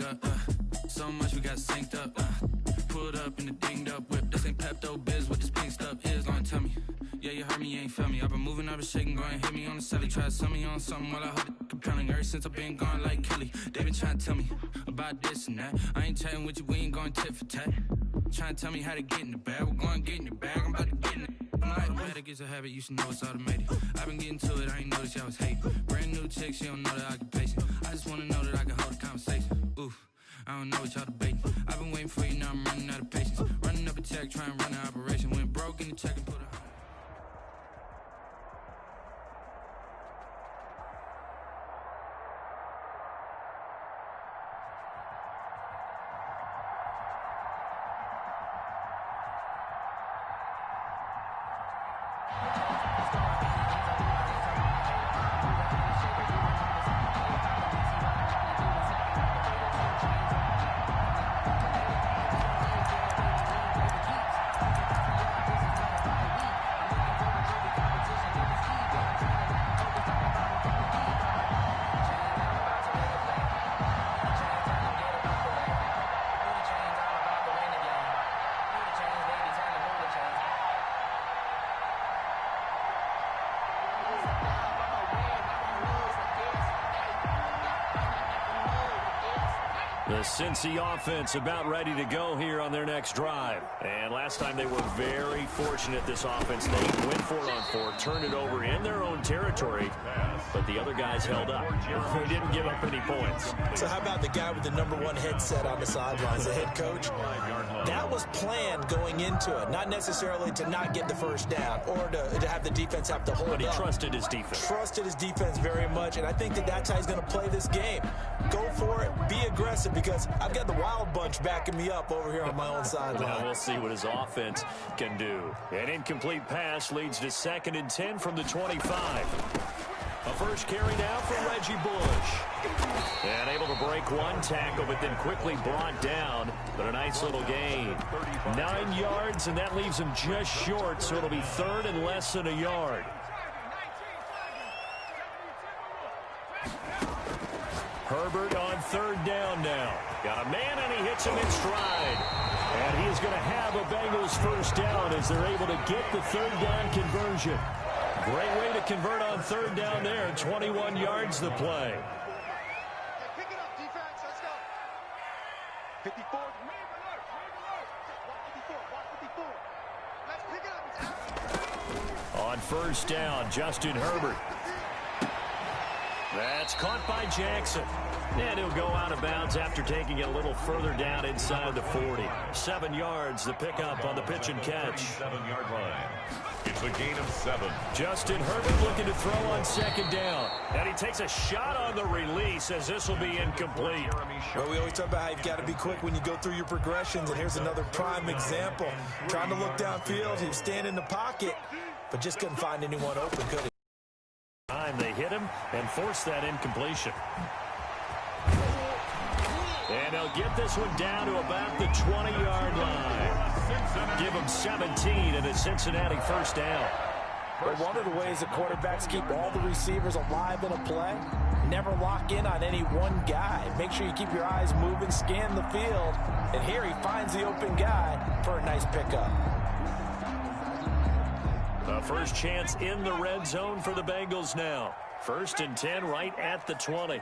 link up. So much we got synced up. Pulled up in the dinged up whip. This ain't Pepto Biz, what this pink stuff is. Long tell me. Yeah, you heard me, you ain't felt me. I've been moving, I've been shaking, go and hit me on the celly. Try to sell me on something while I hold it compelling. Ever since I've been gone like Kelly, they been trying to tell me about this and that. I ain't chatting with you, we ain't going tit for tat. Trying to tell me how to get in the bag. We're going to get in the bag, I'm about to get in it. Automatic is a habit, you should know it's automated. I've been getting to it, I ain't noticed y'all was hating. Brand new chick, she don't know the occupation. I just wanna know that I can hold a conversation. Oof, I don't know what y'all debating. I've been waiting for you, now I'm running out of patience. Running up a check, trying to run an operation. Went broke in the check and put a... The Cincy offense about ready to go here on their next drive. And last time they were very fortunate, this offense. They went for it on 4, turned it over in their own territory, but the other guys held up. They didn't give up any points. So how about the guy with the #1 headset on the sidelines, the head coach? That was planned going into it, not necessarily to not get the first down or to have the defense have to hold up. But he trusted his defense. Trusted his defense very much, and I think that's how he's going to play this game. Go for it, be aggressive, because I've got the Wild Bunch backing me up over here on my own sideline. Now we'll see what his offense can do. An incomplete pass leads to 2nd and 10 from the 25. A first carry now from Reggie Bush. And able to break one tackle, but then quickly brought down. But a nice little gain. 9 yards, and that leaves him just short, so it'll be 3rd and less than a yard. Herbert on 3rd down now. Got a man, and he hits him in stride. And he is going to have a Bengals first down as they're able to get the 3rd down conversion. Great way to convert on 3rd down there. 21 yards the play. Pick it up, defense. Let's go. 54. 54. Let's pick it up. On 1st down, Justin Herbert. That's caught by Jackson. And he'll go out of bounds after taking it a little further down inside the 40. 7 yards, the pickup on the pitch and catch. 7-yard line. It's a gain of 7. Justin Herbert looking to throw on 2nd down. And he takes a shot on the release as this will be incomplete. Well, we always talk about how you've got to be quick when you go through your progressions, and here's another prime example. Trying to look downfield, he was standing in the pocket, but just couldn't find anyone open, could he? They hit him and force that incompletion. And they'll get this one down to about the 20-yard line. Give him 17 and a Cincinnati first down. But one of the ways the quarterbacks keep all the receivers alive in a play, never lock in on any one guy. Make sure you keep your eyes moving, scan the field, and here he finds the open guy for a nice pickup. The first chance in the red zone for the Bengals now. 1st and 10 right at the 20.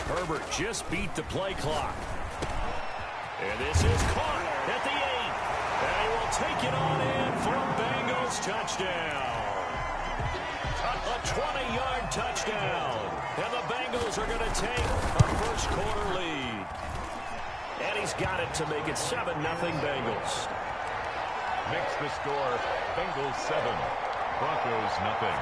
Herbert just beat the play clock. And this is caught at the 8. And he will take it on in for a Bengals touchdown. A 20-yard touchdown. And the Bengals are going to take a first-quarter lead. And he's got it to make it 7-0 Bengals. Makes the score Bengals 7, Broncos nothing.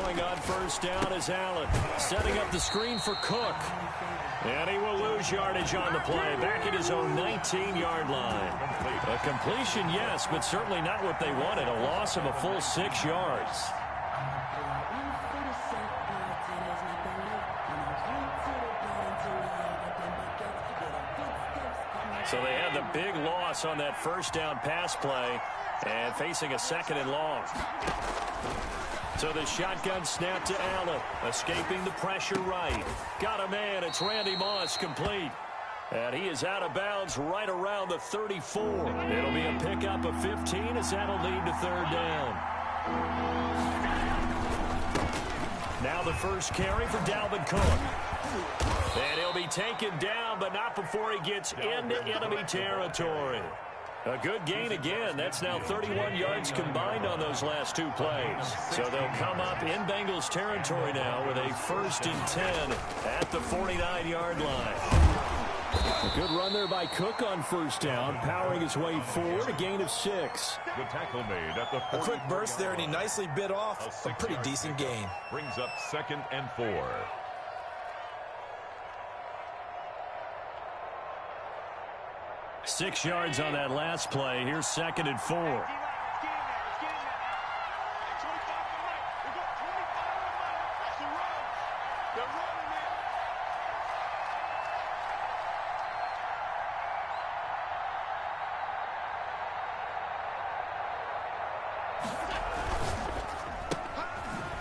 throwing on first down is Allen. Setting up the screen for Cook. And he will lose yardage on the play. Back at his own 19-yard line. A completion, yes, but certainly not what they wanted. A loss of a full 6 yards. So they had the big loss on that first down pass play and facing a 2nd and long. So the shotgun snap to Allen, escaping the pressure right. Got a man, it's Randy Moss, complete. And he is out of bounds right around the 34. It'll be a pickup of 15 as that'll lead to 3rd down. Now the first carry for Dalvin Cook. And he'll be taken down, but not before he gets into enemy territory. A good gain again. That's now 31 yards combined on those last 2 plays. So they'll come up in Bengals territory now with a 1st and 10 at the 49-yard line. A good run there by Cook on first down, powering his way forward, a gain of 6. Good tackle made at the 40. A quick burst there, and he nicely bit off a pretty decent gain. Brings up 2nd and 4. Six yards on that last play. Here's 2nd and 4.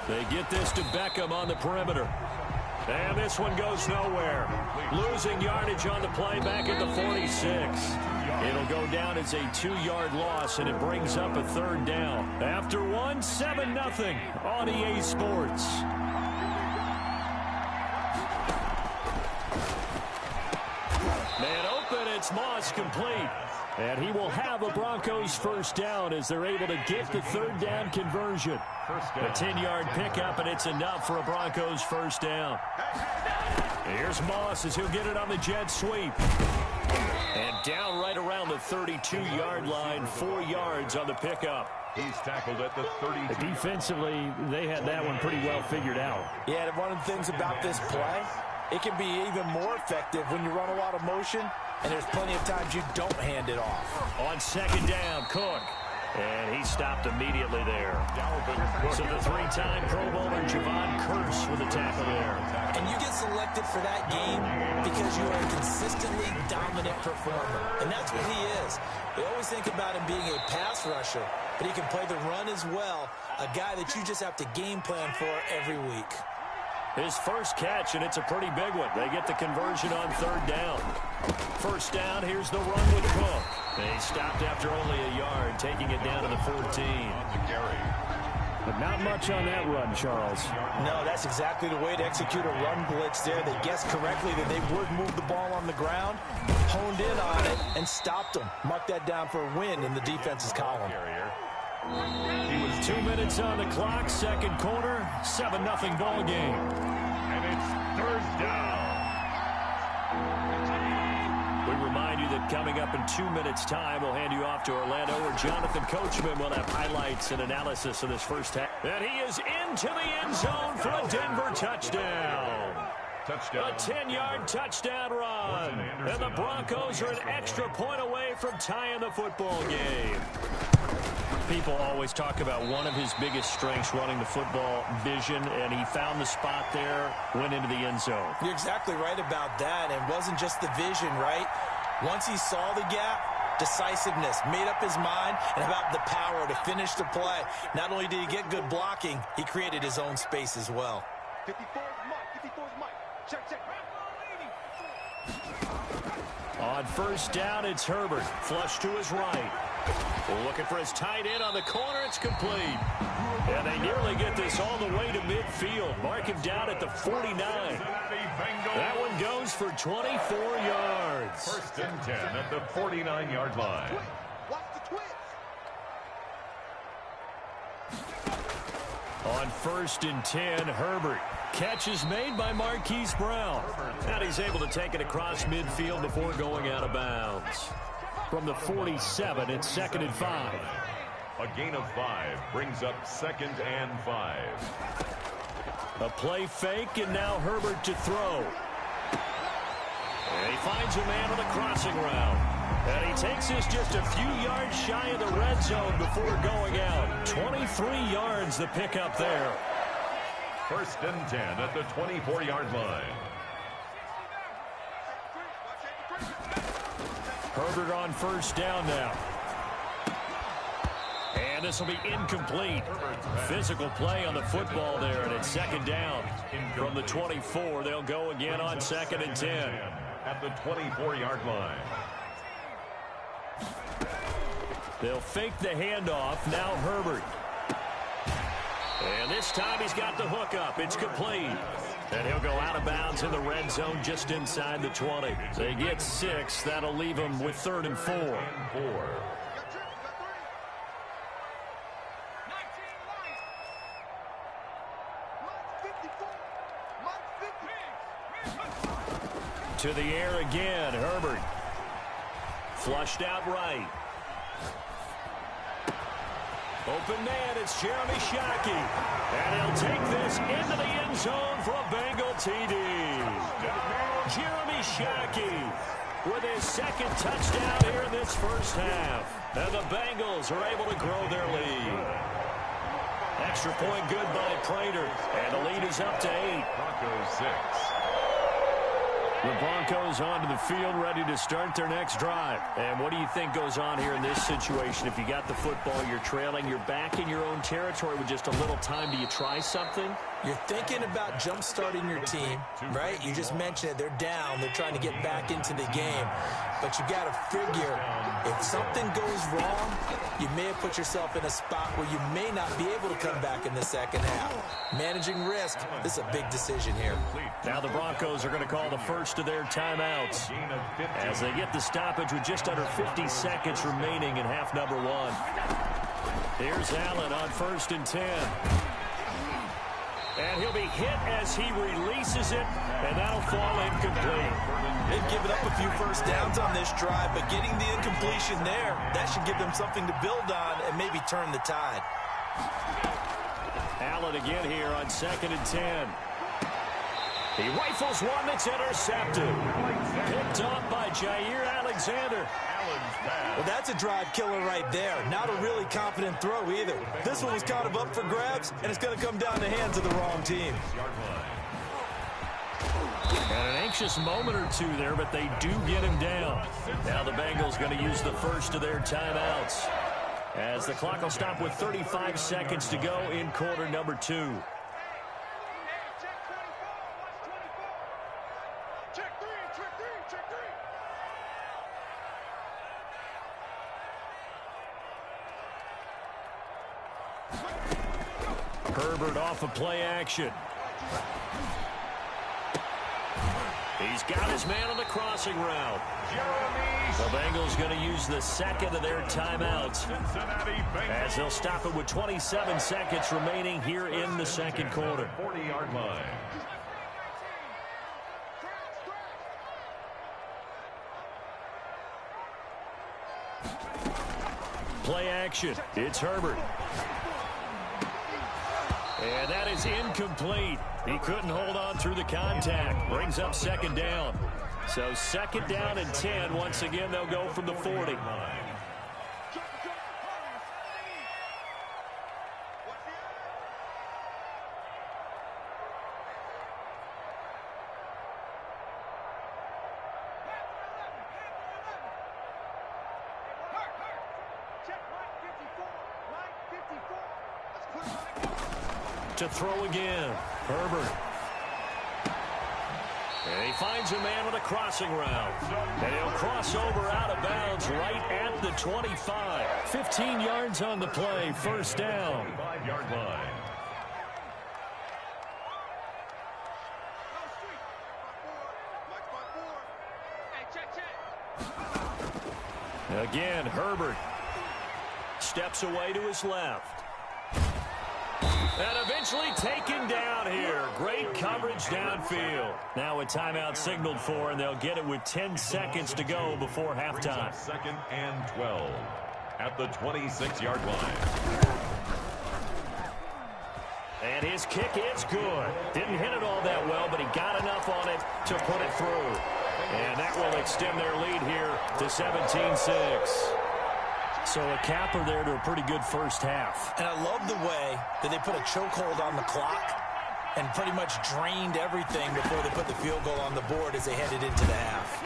They get this to Beckham on the perimeter. And this one goes nowhere. Losing yardage on the play back at the 46. It'll go down as a 2-yard loss, and it brings up a 3rd down. After 1, 7-0 on EA Sports. Man open, it's Moss, complete. And he will have a Broncos 1st down as they're able to get the 3rd down conversion. A 10-yard pickup, and it's enough for a Broncos 1st down. Here's Moss as he'll get it on the jet sweep. And down right around the 32-yard line, 4 yards on the pickup. He's tackled at the 32. Defensively, they had that one pretty well figured out. Yeah, and one of the things about this play, it can be even more effective when you run a lot of motion, and there's plenty of times you don't hand it off. On 2nd down, Cook. And he stopped immediately there. So the 3-time Pro Bowler Javon Curse with a tackle there. And you get selected for that game because you are a consistently dominant performer. And that's what he is. We always think about him being a pass rusher, but he can play the run as well. A guy that you just have to game plan for every week. His first catch, and it's a pretty big one. They get the conversion on 3rd down. 1st down, here's the run with Cook. They stopped after only a yard, taking it down to the 14. But not much on that run, Charles. No, that's exactly the way to execute a run blitz there. They guessed correctly that they would move the ball on the ground, honed in on it, and stopped them. Mark that down for a win in the defense's column. 2 minutes on the clock, 2nd quarter, 7-0 ball game. And it's 3rd down. We remind you that coming up in 2 minutes' time, we'll hand you off to Orlando, where Jonathan Coachman will have highlights and analysis of this first half. And he is into the end zone for a Denver touchdown. Touchdown. A 10-yard touchdown run. And the Broncos are an extra point away from tying the football game. People always talk about one of his biggest strengths, running the football, vision, and he found the spot there, went into the end zone. You're exactly right about that. It wasn't just the vision, right? Once he saw the gap, decisiveness, made up his mind, and about the power to finish the play. Not only did he get good blocking, he created his own space as well. 54 is Mike. 54 is Mike. Check, check. On 1st down, it's Herbert. Flush to his right. Looking for his tight end on the corner. It's complete. And they nearly get this all the way to midfield. Mark him down at the 49. That one goes for 24 yards. 1st and 10 at the 49-yard line. Watch the twist. On 1st and 10, Herbert. Catch is made by Marquise Brown. And he's able to take it across midfield before going out of bounds. From the 47, it's 2nd and 5. A gain of 5 brings up 2nd and 5. A play fake, and now Herbert to throw. And he finds a man on the crossing route. And he takes this just a few yards shy of the red zone before going out. 23 yards the pickup there. 1st and 10 at the 24-yard line. Herbert on 1st down now. And this will be incomplete. Physical play on the football there, and it's 2nd down. From the 24, they'll go again on 2nd and 10. At the 24-yard line. They'll fake the handoff. Now Herbert. And this time he's got the hook up. It's complete. And he'll go out of bounds in the red zone just inside the 20. They get 6. That'll leave them with 3rd and 4. To the air again, Herbert. Flushed out right. Open man, it's Jeremy Shockey. And he'll take this into the end zone for a Bengal TD. Jeremy Shockey with his 2nd touchdown here in this 1st half. And the Bengals are able to grow their lead. Extra point good by Prater. And the lead is up to 8. Broncos 6. The Broncos onto the field, ready to start their next drive. And what do you think goes on here in this situation? If you got the football, you're trailing, you're back in your own territory with just a little time. Do you try something? You're thinking about jump-starting your team, right? You just mentioned it. They're down. They're trying to get back into the game. But you got to figure, if something goes wrong, you may have put yourself in a spot where you may not be able to come back in the 2nd half. Managing risk, this is a big decision here. Now the Broncos are going to call the first of their timeouts as they get the stoppage with just under 50 seconds remaining in half number 1. Here's Allen on 1st and 10. And he'll be hit as he releases it, and that'll fall incomplete. They've given up a few 1st downs on this drive, but getting the incompletion there, that should give them something to build on and maybe turn the tide. Allen again here on 2nd and 10. He rifles one that's intercepted. Picked off by Jair Alexander. Well, that's a drive killer right there. Not a really confident throw either. This one was kind of up for grabs, and it's going to come down the hands of the wrong team. And an anxious moment or two there, but they do get him down. Now the Bengals going to use the first of their timeouts, as the clock will stop with 35 seconds to go in quarter number 2. Herbert off of play action. He's got his man on the crossing route. The Bengals going to use the 2nd of their timeouts as they'll stop it with 27 seconds remaining here in the 2nd quarter. 40-yard line. Play action. It's Herbert. And that is incomplete. He couldn't hold on through the contact. Brings up 2nd down. So 2nd down and 10. Once again, they'll go from the 40. To throw again, Herbert. And he finds a man with a crossing route. And he'll cross over out of bounds right at the 25. 15 yards on the play, 1st down. 5-yard line. Again, Herbert steps away to his left. And eventually taken down here. Great coverage downfield. Now a timeout signaled for, and they'll get it with 10 seconds to go before halftime. 2nd and 12 at the 26-yard line. And his kick is good. Didn't hit it all that well, but he got enough on it to put it through. And that will extend their lead here to 17-6. So a capper there to a pretty good first half. And I love the way that they put a chokehold on the clock and pretty much drained everything before they put the field goal on the board as they headed into the half.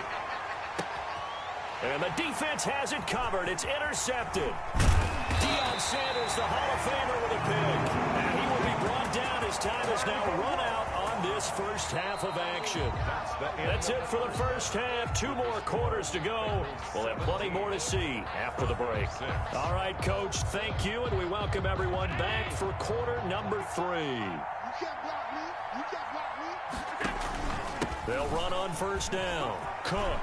And the defense has it covered. It's intercepted. Deion Sanders, the Hall of Famer, with a pick. And he will be brought down. His time is now run out on this first half of action. That's it for the first half. 2 more quarters to go. We'll have plenty more to see after the break. All right, Coach, thank you, and we welcome everyone back for quarter number 3. They'll run on first down. Cook.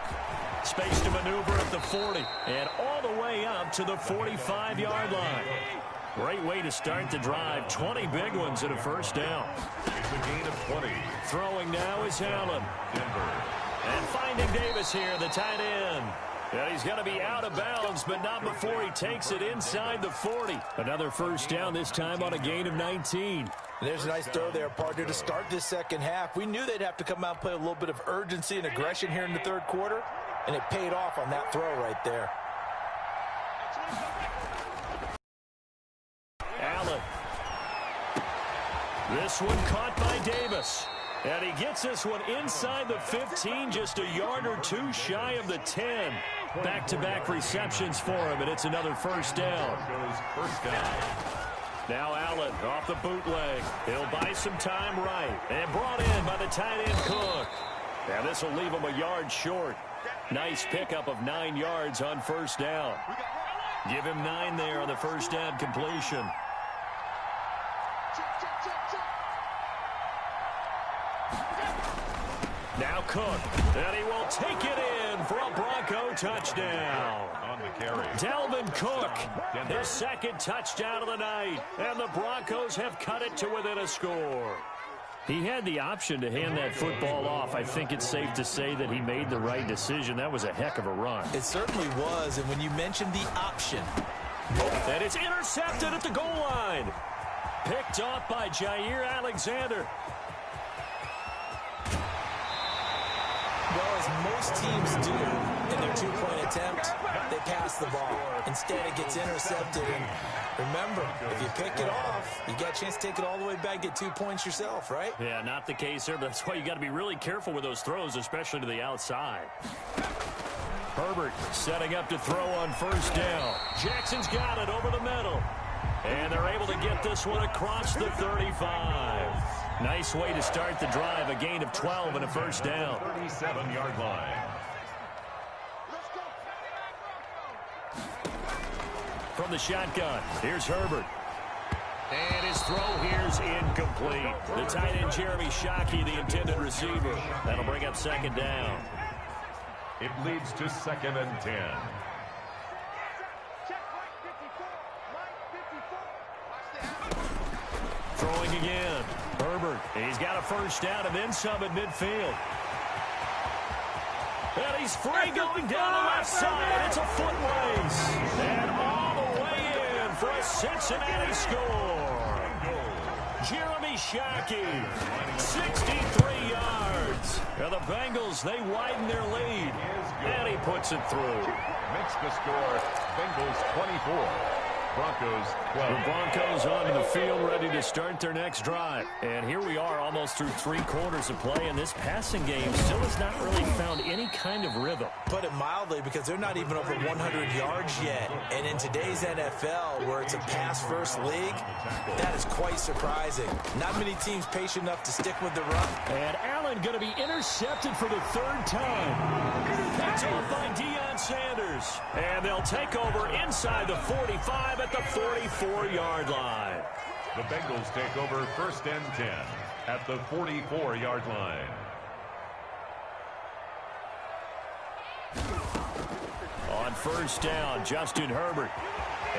Space to maneuver at the 40 and all the way up to the 45-yard line. Great way to start the drive. 20 big ones at a first down. It's a gain of 20. Throwing now is Allen. Denver. And finding Davis here, the tight end. And he's going to be out of bounds, but not before he takes it inside the 40. Another first down, this time on a gain of 19. There's a nice throw there, partner, to start this second half. We knew they'd have to come out and play a little bit of urgency and aggression here in the third quarter. And it paid off on that throw right there. Allen. This one caught by Davis. And he gets this one inside the 15, just a yard or 2 shy of the 10. Back-to-back receptions for him, and it's another first down. First down. Now Allen off the bootleg. He'll buy some time right. And brought in by the tight end Cook. And this will leave him a yard short. Nice pickup of 9 yards on first down. Give him 9 there on the first down completion. Now Cook, and he will take it in for a Bronco touchdown. On the carry. Dalvin Cook, his second touchdown of the night, and the Broncos have cut it to within a score. He had the option to hand that football off. I think it's safe to say that he made the right decision. That was a heck of a run. It certainly was, and when you mentioned the option. And it's intercepted at the goal line. Picked off by Jair Alexander. Well, as most teams do in their 2-point attempt, they pass the ball. Instead, it gets intercepted. And remember, if you pick it off, you got a chance to take it all the way back, get 2 points yourself, right? Yeah, not the case here. But that's why you got to be really careful with those throws, especially to the outside. Herbert setting up to throw on first down. Jackson's got it over the middle. And they're able to get this one across the 35. Nice way to start the drive. A gain of 12 and a first down. 37-yard line. From the shotgun, here's Herbert. And his throw here's incomplete. The tight end Jeremy Shockey, the intended receiver. That'll bring up second down. It leads to 2nd and 10. Throwing again. Herbert. He's got a first down and then some at midfield. And he's free going down the left side. It's a foot race. And all the way in for a Cincinnati score. Jeremy Shockey, 63 yards. And the Bengals, they widen their lead. And he puts it through. Makes the score Bengals 24. Broncos 12. The Broncos onto the field, ready to start their next drive. And here we are almost through 3 quarters of play, and this passing game still has not really found any kind of rhythm. Put it mildly, because they're not even over 100 yards yet. And in today's NFL, where it's a pass-first league, that is quite surprising. Not many teams patient enough to stick with the run. And Allen going to be intercepted for the 3rd time. That's off by Deion Sanders. And they'll take over inside the 45 at the 44-yard line. The Bengals take over 1st and 10 at the 44-yard line. On first down, Justin Herbert.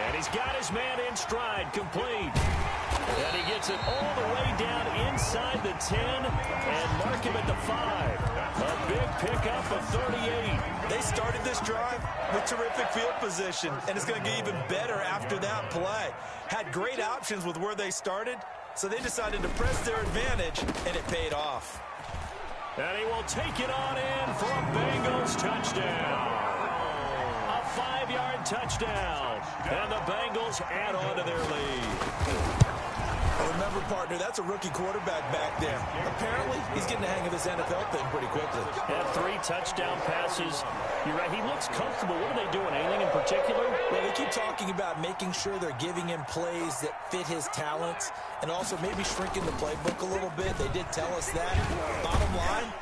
And he's got his man in stride, complete. And he gets it all the way down inside the 10 and mark him at the 5. A big pickup of 38. They started this drive with terrific field position, and it's going to get even better after that play. Had great options with where they started. So they decided to press their advantage, and it paid off. And he will take it on in for a Bengals touchdown. A 5-yard touchdown. And the Bengals add on to their lead. Remember, partner, that's a rookie quarterback back there. Apparently, he's getting the hang of this NFL thing pretty quickly. Had 3 touchdown passes. You're right, he looks comfortable. What are they doing? Anything in particular? Well, they keep talking about making sure they're giving him plays that fit his talents and also maybe shrinking the playbook a little bit. They did tell us that. Bottom line,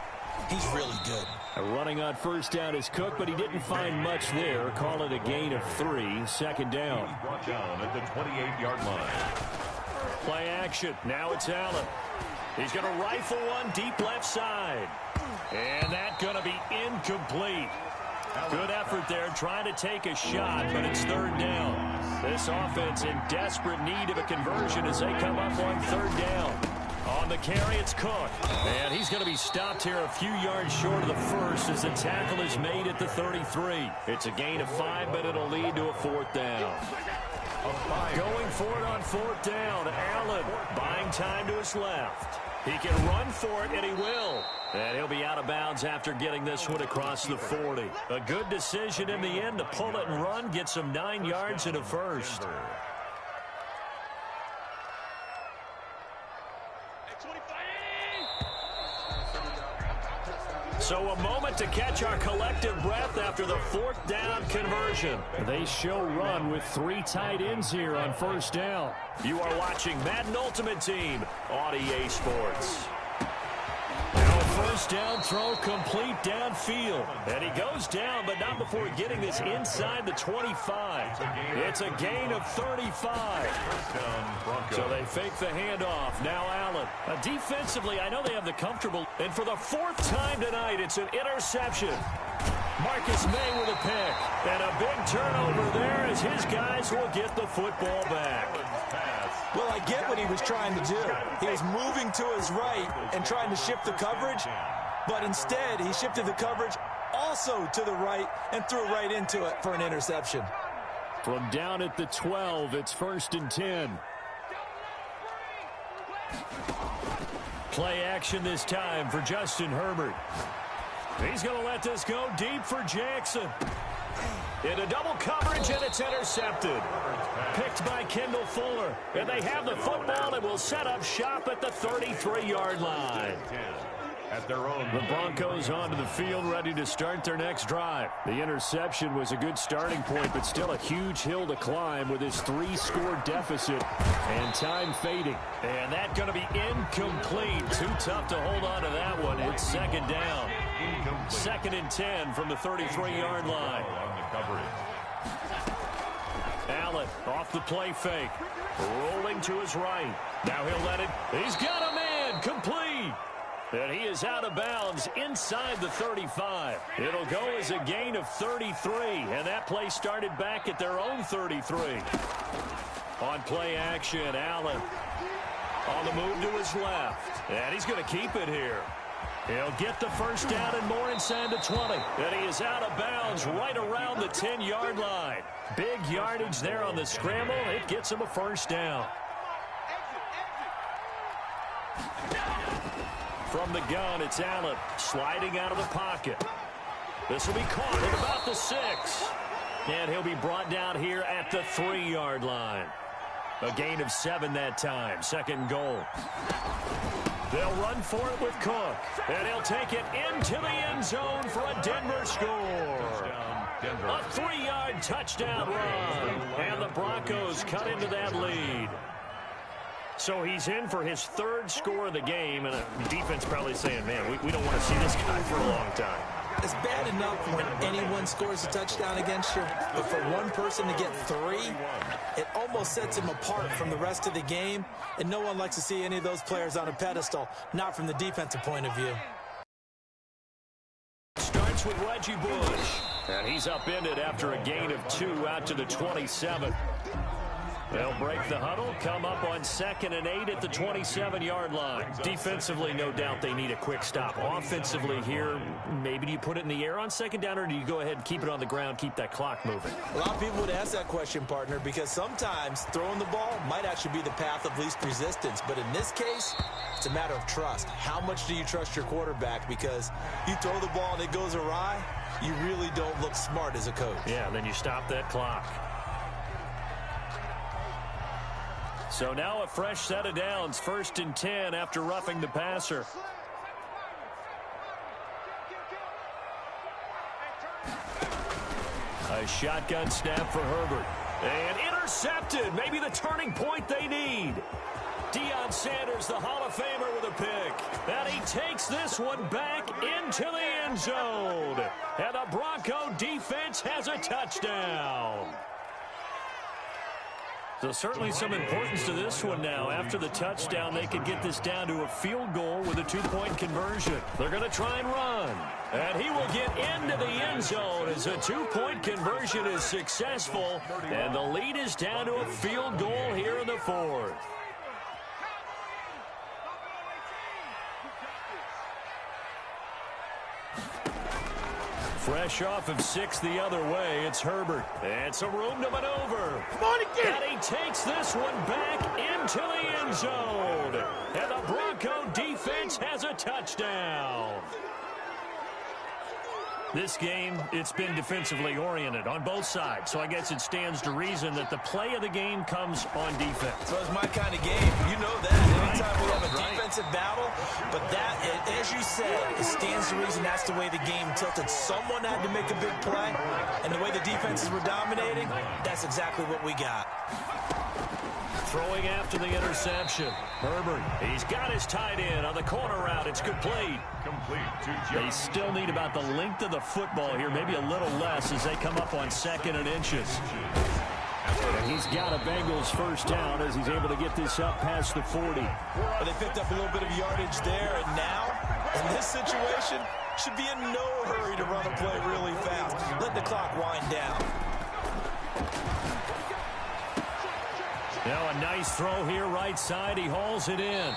he's really good. Running on first down is Cook, but he didn't find much there. Call it a gain of 3, second down. Brought down at the 28-yard line. Play action. Now it's Allen. He's going to rifle one deep left side. And that's going to be incomplete. Good effort there trying to take a shot, but it's third down. This offense in desperate need of a conversion as they come up on third down. On the carry, it's Cook. And he's going to be stopped here a few yards short of the first as the tackle is made at the 33. It's a gain of 5, but it'll lead to a fourth down. Going for it on fourth down. Allen buying time to his left. He can run for it, and he will. And he'll be out of bounds after getting this one across the 40. A good decision in the end to pull it and run, get some 9 yards and a first. So a moment to catch our collective breath after the fourth down conversion. They show run with 3 tight ends here on first down. You are watching Madden Ultimate Team on EA Sports. Now first down throw complete downfield. And he goes down, but not before getting this inside the 25. It's a gain of 35. So they fake the handoff. Now Allen. Defensively, I know they have the comfortable. And for the 4th time tonight, it's an interception. Marcus May with a pick. And a big turnover there as his guys will get the football back. Well, I get what he was trying to do. He was moving to his right and trying to shift the coverage, but instead he shifted the coverage also to the right and threw right into it for an interception. From down at the 12, it's 1st and 10. Play action this time for Justin Herbert. He's going to let this go deep for Jackson. Into double coverage, and it's intercepted. Picked by Kendall Fuller. And they have the football and will set up shop at the 33-yard line. At their own. The Broncos onto the field, ready to start their next drive. The interception was a good starting point, but still a huge hill to climb with his 3-score deficit and time fading. And that's going to be incomplete. Too tough to hold on to that one. It's second down. 2nd and 10 from the 33-yard line. Allen off the play fake. Rolling to his right. Now he'll let it. He's got a man. Complete. And he is out of bounds inside the 35. It'll go as a gain of 33. And that play started back at their own 33. On play action, Allen on the move to his left. And he's going to keep it here. He'll get the first down and more inside the 20. And he is out of bounds right around the 10-yard line. Big yardage there on the scramble. It gets him a first down. From the gun, it's Allen sliding out of the pocket. This will be caught at about the 6. And he'll be brought down here at the 3-yard line. A gain of 7 that time. 2nd goal. They'll run for it with Cook. And he'll take it into the end zone for a Denver score. A 3-yard touchdown run. And the Broncos cut into that lead. So he's in for his 3rd score of the game, and the defense probably saying, man, we don't want to see this guy for a long time. It's bad enough when anyone scores a touchdown against you, but for one person to get 3, it almost sets him apart from the rest of the game, and no one likes to see any of those players on a pedestal, not from the defensive point of view. Starts with Reggie Bush, and he's upended after a gain of 2 out to the 27. They'll break the huddle, come up on 2nd and 8 at the 27-yard line. Defensively, no doubt they need a quick stop. Offensively here, maybe do you put it in the air on 2nd down, or do you go ahead and keep it on the ground, keep that clock moving? A lot of people would ask that question, partner, because sometimes throwing the ball might actually be the path of least resistance. But in this case, it's a matter of trust. How much do you trust your quarterback? Because you throw the ball and it goes awry, you really don't look smart as a coach. Yeah, then you stop that clock. So now a fresh set of downs, 1st and 10 after roughing the passer. A shotgun snap for Herbert. And intercepted. Maybe the turning point they need. Deion Sanders, the Hall of Famer, with a pick. And he takes this one back into the end zone. And the Bronco defense has a touchdown. So certainly some importance to this one now. After the touchdown, they could get this down to a field goal with a 2-point conversion. They're going to try and run. And he will get into the end zone as a 2-point conversion is successful. And the lead is down to a field goal here in the 4th. Fresh off of 6 the other way, it's Herbert. And some room to maneuver. Come on again. And he takes this one back into the end zone. And the Bronco defense has a touchdown. This game, it's been defensively oriented on both sides, so I guess it stands to reason that the play of the game comes on defense. So it's my kind of game. You know that. Anytime we have a defensive battle, but that, as you said, it stands to reason that's the way the game tilted. Someone had to make a big play, and the way the defenses were dominating, that's exactly what we got. Throwing after the interception. Herbert, he's got his tight end on the corner route. It's complete. They still need about the length of the football here, maybe a little less as they come up on 2nd and inches. And he's got a Bengals first down as he's able to get this up past the 40. Well, they picked up a little bit of yardage there, and now, in this situation, should be in no hurry to run a play really fast. Let the clock wind down. Now a nice throw here right side. He hauls it in.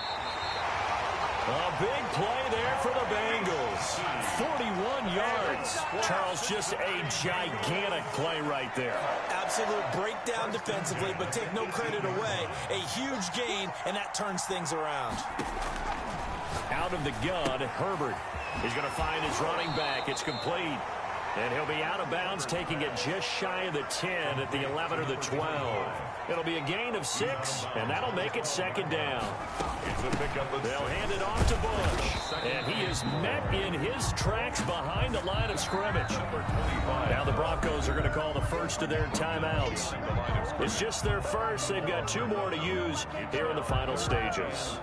A big play there for the Bengals. 41 yards. Charles, just a gigantic play right there. Absolute breakdown defensively, but take no credit away. A huge gain, and that turns things around. Out of the gun, Herbert is going to find his running back. It's complete. And he'll be out of bounds, taking it just shy of the 10 at the 11 or the 12. It'll be a gain of 6, and that'll make it 2nd down. They'll hand it off to Bush. And he is met in his tracks behind the line of scrimmage. Now the Broncos are going to call the first of their timeouts. It's just their first. They've got 2 more to use here in the final stages.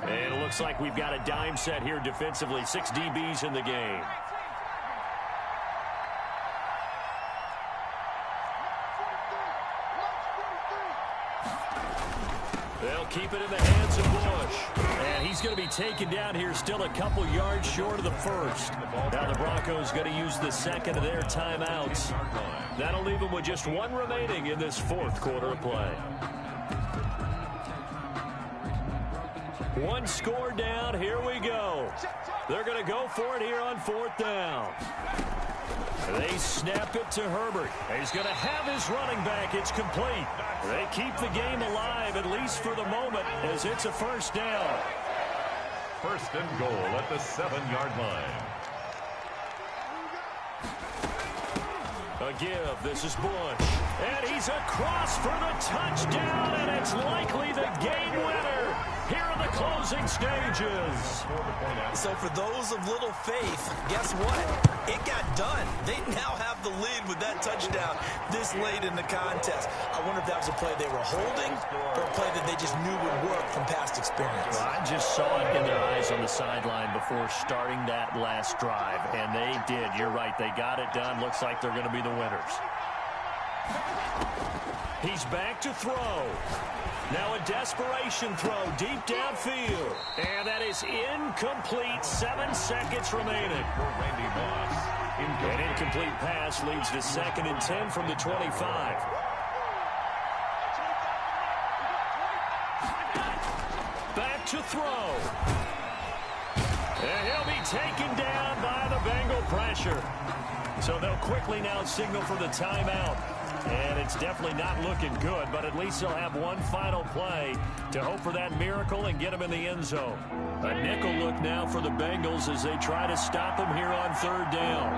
And it looks like we've got a dime set here defensively. 6 DBs in the game. They'll keep it in the hands of Bush. And he's going to be taken down here still a couple yards short of the first. Now the Broncos going to use the 2nd of their timeouts. That'll leave them with just 1 remaining in this 4th quarter of play. 1 score down. Here we go. They're going to go for it here on 4th down. They snap it to Herbert. He's going to have his running back. It's complete. They keep the game alive, at least for the moment, as it's a first down. 1st and goal at the 7-yard line. A give. This is Bush. And he's across for the touchdown, and it's likely the game winner here in the closing stages. So for those of little faith, guess what? It got done. They now have the lead with that touchdown this late in the contest. I wonder if that was a play they were holding or a play that they just knew would work from past experience. Well, I just saw it in their eyes on the sideline before starting that last drive, and they did. You're right. They got it done. Looks like they're going to be the winners. He's back to throw. Now a desperation throw deep downfield. And that is incomplete. 7 seconds remaining. An incomplete pass leads to 2nd and 10 from the 25. to throw. And he'll be taken down by the Bengal pressure. So they'll quickly now signal for the timeout. And it's definitely not looking good, but at least they'll have one final play to hope for that miracle and get him in the end zone. A nickel look now for the Bengals as they try to stop him here on third down.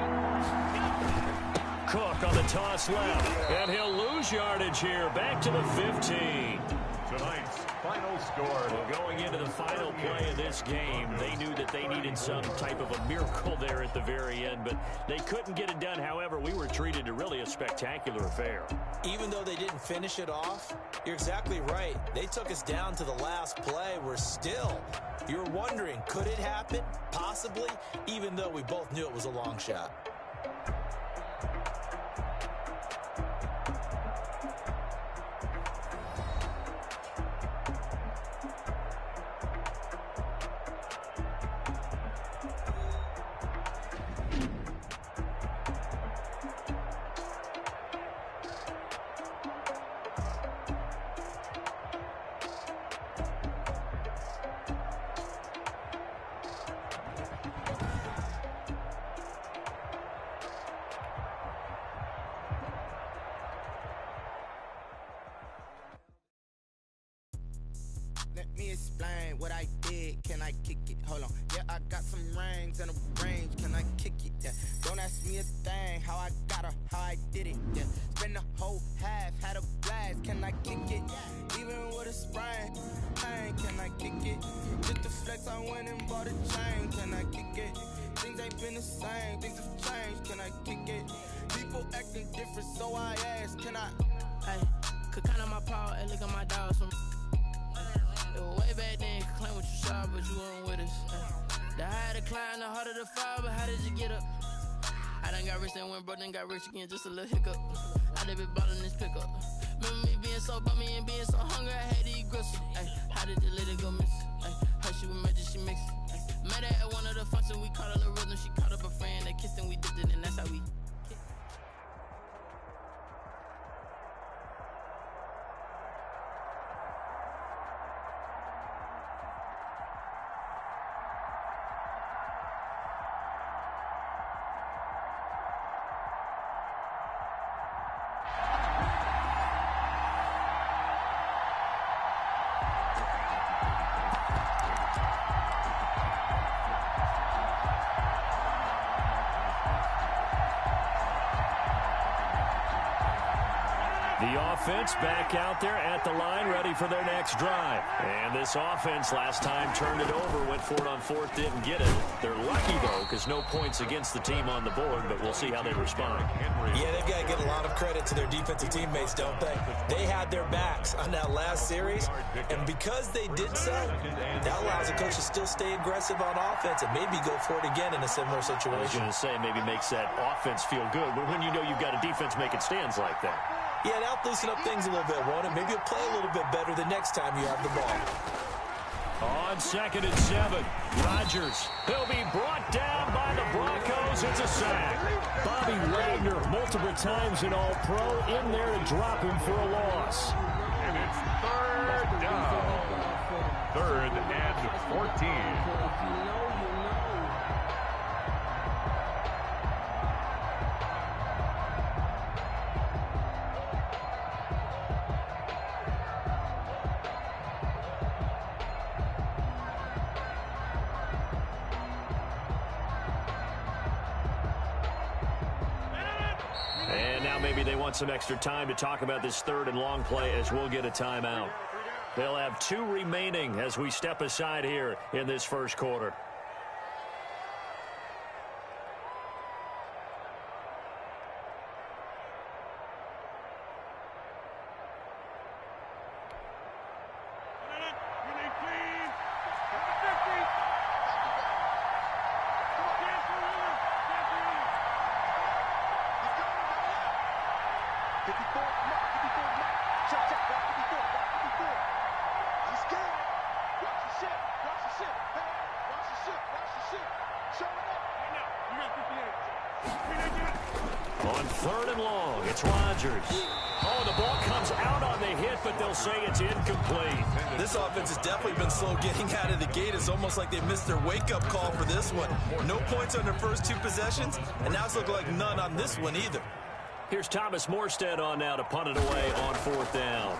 Cook on the toss left, and he'll lose yardage here, back to the 15. Tonight's final score. Well, going into the final play of this game, they knew that they needed some type of a miracle there at the very end, but they couldn't get it done. However, we were treated to really a spectacular affair. Even though they didn't finish it off, you're exactly right. They took us down to the last play. We're still, you're wondering, could it happen? Possibly, even though we both knew it was a long shot. Let me explain what I did. Can I kick it? Hold on. Yeah, I got some rings and a range. Can I kick it? Yeah. Don't ask me a thing. How I got her, how I did it. Yeah. Spend the whole half, had a blast. Can I kick it? Even with a sprain. Hey, can I kick it? Just the flex, I went and bought a chain. Can I kick it? Things ain't been the same. Things have changed. Can I kick it? People acting different, so I ask. Can I? Hey, could count on my power and look at my dogs from. Way back then, you could claim what you saw, but you weren't with us. The higher the climb, the harder the fall, but how did you get up? I done got rich and went broke, then got rich again, just a little hiccup. I done been ballin' this pickup. Remember me being so bummy and being so hungry, I had to eat gristle. Ay, how did the lady go miss? Her she was magic, she mixed. Met her at one of the functions, we caught a little rhythm. She caught up a friend, they kissed and we dipped it, and that's how we. The offense back out there at the line, ready for their next drive. And this offense last time turned it over, went for it on fourth, didn't get it. They're lucky, though, because no points against the team on the board, but we'll see how they respond. Yeah, they've got to give a lot of credit to their defensive teammates, don't they? They had their backs on that last series, and because they did so, that allows the coach to still stay aggressive on offense and maybe go for it again in a similar situation. I was going to say, maybe makes that offense feel good, but when you know you've got a defense making stands like that. Yeah, that'll loosen up things a little bit, won't it? Maybe you'll play a little bit better the next time you have the ball. On 2nd and 7, Rodgers. He'll be brought down by the Broncos. It's a sack. Bobby Wagner, multiple times an All-Pro, in there to drop him for a loss. And it's 3rd down. 3rd and 14. Maybe they want some extra time to talk about this 3rd and long play as we'll get a timeout. They'll have 2 remaining as we step aside here in this first quarter. On 3rd and long, it's Rodgers. Oh, the ball comes out on the hit, but they'll say it's incomplete. This offense has definitely been slow getting out of the gate. It's almost like they missed their wake-up call for this one. No points on their first 2 possessions, and now it's looking like none on this one either. Here's Thomas Morstead on now to punt it away on 4th down.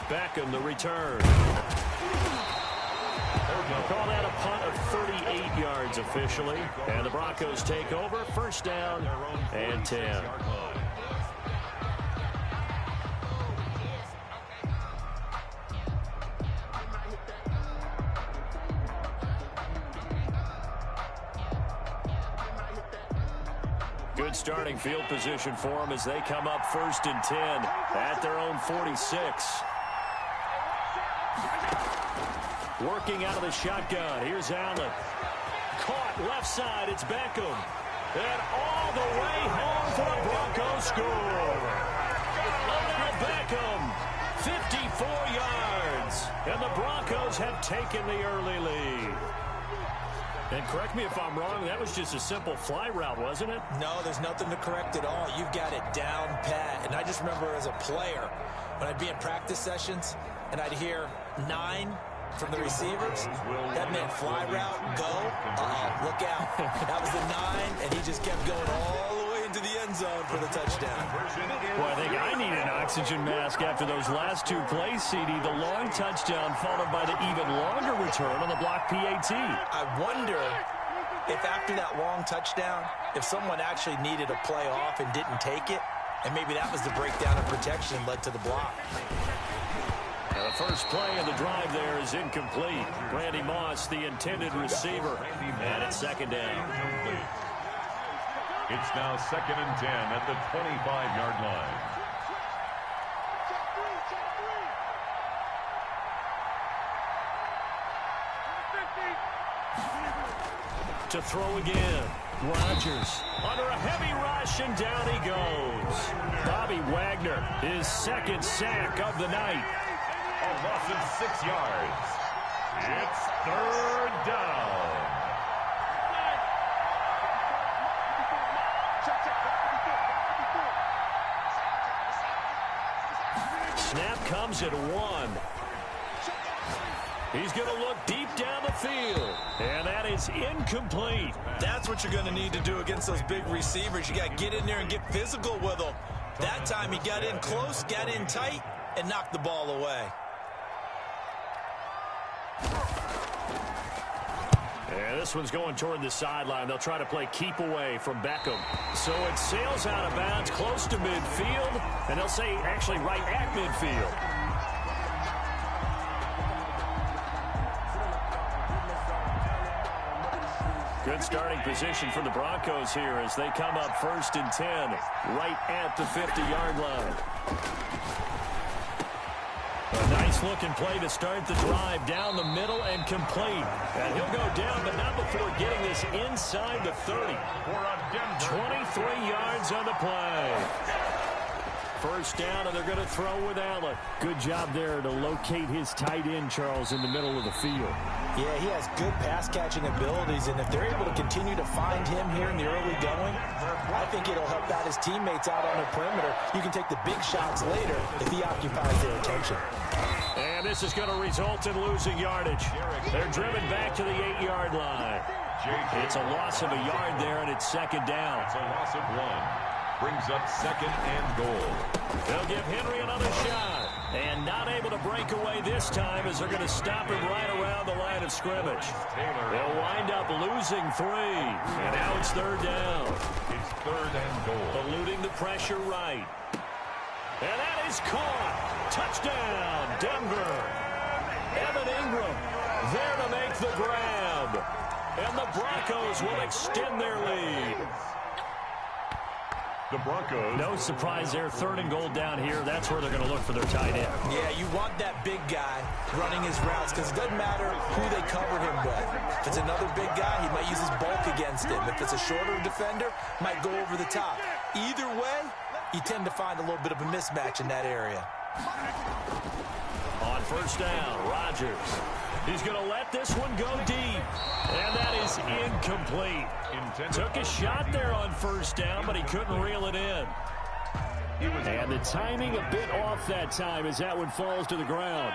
Beckham, the return. They'll call that a punt of 38 yards officially. And the Broncos take over. 1st down and 10. Good starting field position for them as they come up 1st and 10 at their own 46. Working out of the shotgun. Here's Allen. Caught left side. It's Beckham. And all the way home for the Broncos score. Odell Beckham, 54 yards. And the Broncos have taken the early lead. And correct me if I'm wrong, that was just a simple fly route, wasn't it? No, there's nothing to correct at all. You've got it down pat. And I just remember as a player, when I'd be in practice sessions, and I'd hear 9 from the receivers, that meant fly route, go, look out. That was the 9, and he just kept going all the way into the end zone for the touchdown. Well, I think I need an oxygen mask after those last 2 plays, CD. The long touchdown followed by the even longer return on the block PAT. I wonder if after that long touchdown, if someone actually needed a play off and didn't take it, and maybe that was the breakdown of protection and led to the block. The first play of the drive there is incomplete. Randy Moss, the intended receiver, and it's 2nd down. It's now 2nd and 10 at the 25-yard line. To throw again. Rodgers under a heavy rush, and down he goes. Bobby Wagner, his 2nd sack of the night. A loss of 6 yards. It's 3rd down. Snap comes at 1. He's going to look deep down the field, and that is incomplete. That's what you're going to need to do against those big receivers. You got to get in there and get physical with them. That time he got in close, got in tight, and knocked the ball away. And this one's going toward the sideline. They'll try to play keep away from Beckham. So it sails out of bounds close to midfield, and they'll say actually right at midfield. Good starting position for the Broncos here as they come up 1st and 10 right at the 50-yard line. A nice-looking play to start the drive down the middle and complete. And he'll go down, but not before getting this inside the 30. 23 yards on the play. 1st down, and they're going to throw with Allen. Good job there to locate his tight end, Charles, in the middle of the field. Yeah, he has good pass-catching abilities, and if they're able to continue to find him here in the early going, I think it'll help out his teammates out on the perimeter. You can take the big shots later if he occupies their attention. And this is going to result in losing yardage. They're driven back to the 8-yard line. It's a loss of a yard there, and it's 2nd down. It's a loss of 1. Brings up 2nd and goal. They'll give Henry another shot. And not able to break away this time as they're going to stop him right around the line of scrimmage. They'll wind up losing 3. And now it's 3rd down. It's 3rd and goal. Eluding the pressure right. And that is caught. Touchdown, Denver. Evan Ingram there to make the grab. And the Broncos will extend their lead. The Broncos. No surprise there. 3rd and goal down here. That's where they're going to look for their tight end. Yeah, you want that big guy running his routes because it doesn't matter who they cover him with. If it's another big guy, he might use his bulk against him. If it's a shorter defender, might go over the top. Either way, you tend to find a little bit of a mismatch in that area. On first down, Rodgers. He's going to let this one go deep. And that is incomplete. Took a shot there on first down, but he couldn't reel it in. And the timing a bit off that time as that one falls to the ground.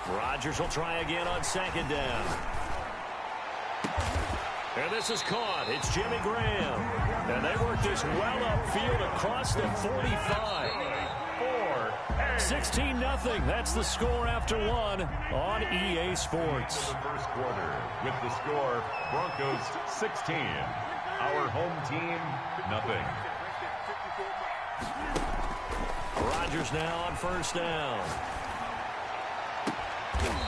Rodgers will try again on second down. And this is caught. It's Jimmy Graham. And they work this well upfield across the 45. 16-0. That's the score after one on EA Sports. The first quarter with the score, Broncos 16. Our home team, nothing. Rodgers now on first down.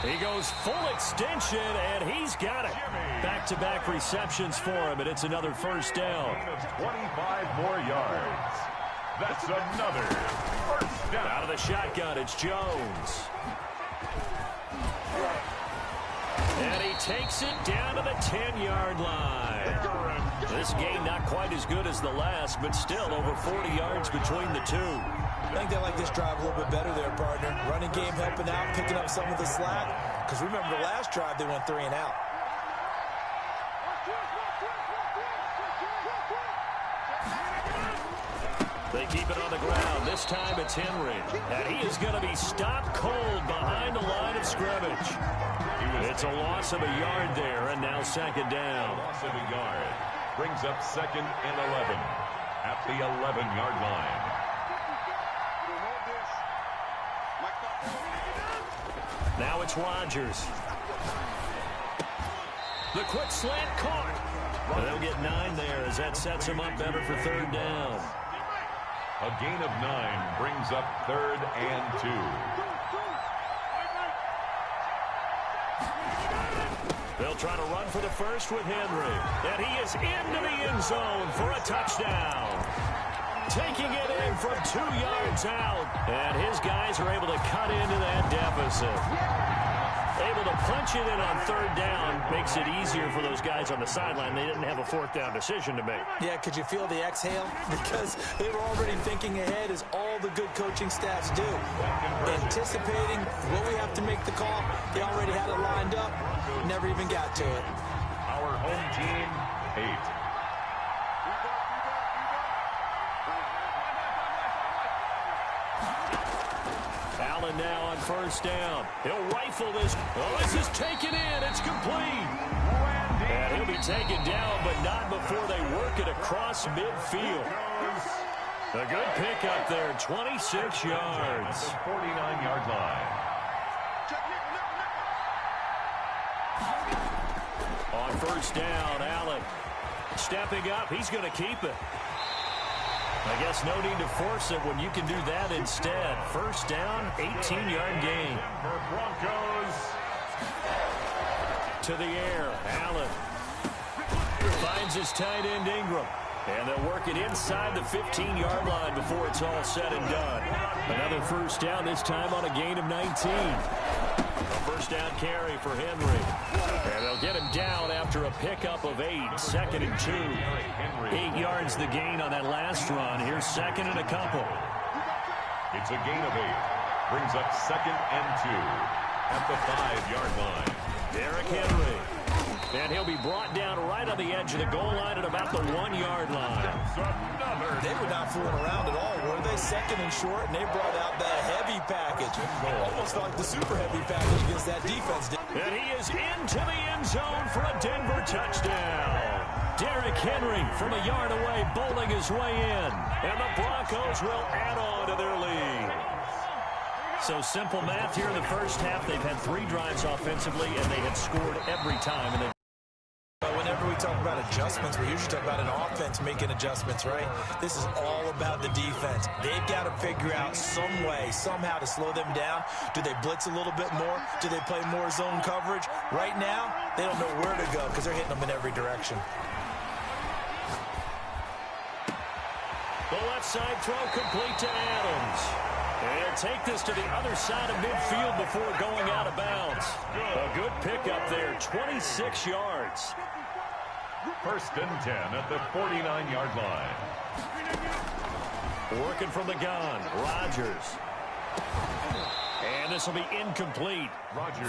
He goes full extension, and he's got it. Back-to-back receptions for him, and it's another first down. 25 more yards. That's another first down. Out of the shotgun, it's Jones. And he takes it down to the 10-yard line. This game not quite as good as the last, but still over 40 yards between the two. I think they like this drive a little bit better there, partner. Running game helping out, picking up some of the slack. Because remember the last drive, they went 3 and out. They keep it on the ground. This time it's Henry. And he is going to be stopped cold behind the line of scrimmage. It's a loss of a yard there, and now second down. Loss of a yard. Brings up second and 11 at the 11-yard line. Now it's Rodgers. The quick slant caught. And they'll get 9 there as that sets him up better for third down. A gain of 9 brings up third and 2. They'll try to run for the first with Henry. And he is into the end zone for a touchdown. Taking it in from 2 yards out. And his guys are able to cut into that deficit. Able to punch it in on third down. Makes it easier for those guys on the sideline. They didn't have a fourth down decision to make. Yeah, could you feel the exhale? Because they were already thinking ahead, as all the good coaching staffs do. Anticipating what we have to make the call. They already had it lined up. Never even got to it. Our home team, 8. Allen now on first down. He'll rifle this. Oh, this is taken in. It's complete. And he'll be taken down, but not before they work it across midfield. A good pickup there, 26 yards. 49-yard line. On first down, Allen stepping up. He's going to keep it. I guess no need to force it when you can do that instead. First down, 18-yard gain. For Broncos. To the air, Allen finds his tight end Ingram. And they'll work it inside the 15-yard line before it's all said and done. Another first down, this time on a gain of 19. A first down carry for Henry. And they'll get him down after a pickup of 8. Second and 2. 8 yards the gain on that last run. Here's second and a couple. It's a gain of 8. Brings up second and 2 at the 5-yard line. Derrick Henry. And he'll be brought down right on the edge of the goal line at about the 1-yard line. They were not fooling around at all, were they? Second and short, and they brought out the heavy package. Almost like the super heavy package against that defense. And he is into the end zone for a Denver touchdown. Derrick Henry from a yard away, bowling his way in. And the Broncos will add on to their lead. So simple math here in the first half. They've had 3 drives offensively, and they have scored every time. And whenever we talk about adjustments, we usually talk about an offense making adjustments, right? This is all about the defense. They've got to figure out some way, somehow to slow them down. Do they blitz a little bit more? Do they play more zone coverage? Right now, they don't know where to go because they're hitting them in every direction. The left side throw complete to Adams. And he'll take this to the other side of midfield before going out of bounds. A good pickup there, 26 yards. First and 10 at the 49-yard line. Working from the gun, Rodgers. And this will be incomplete.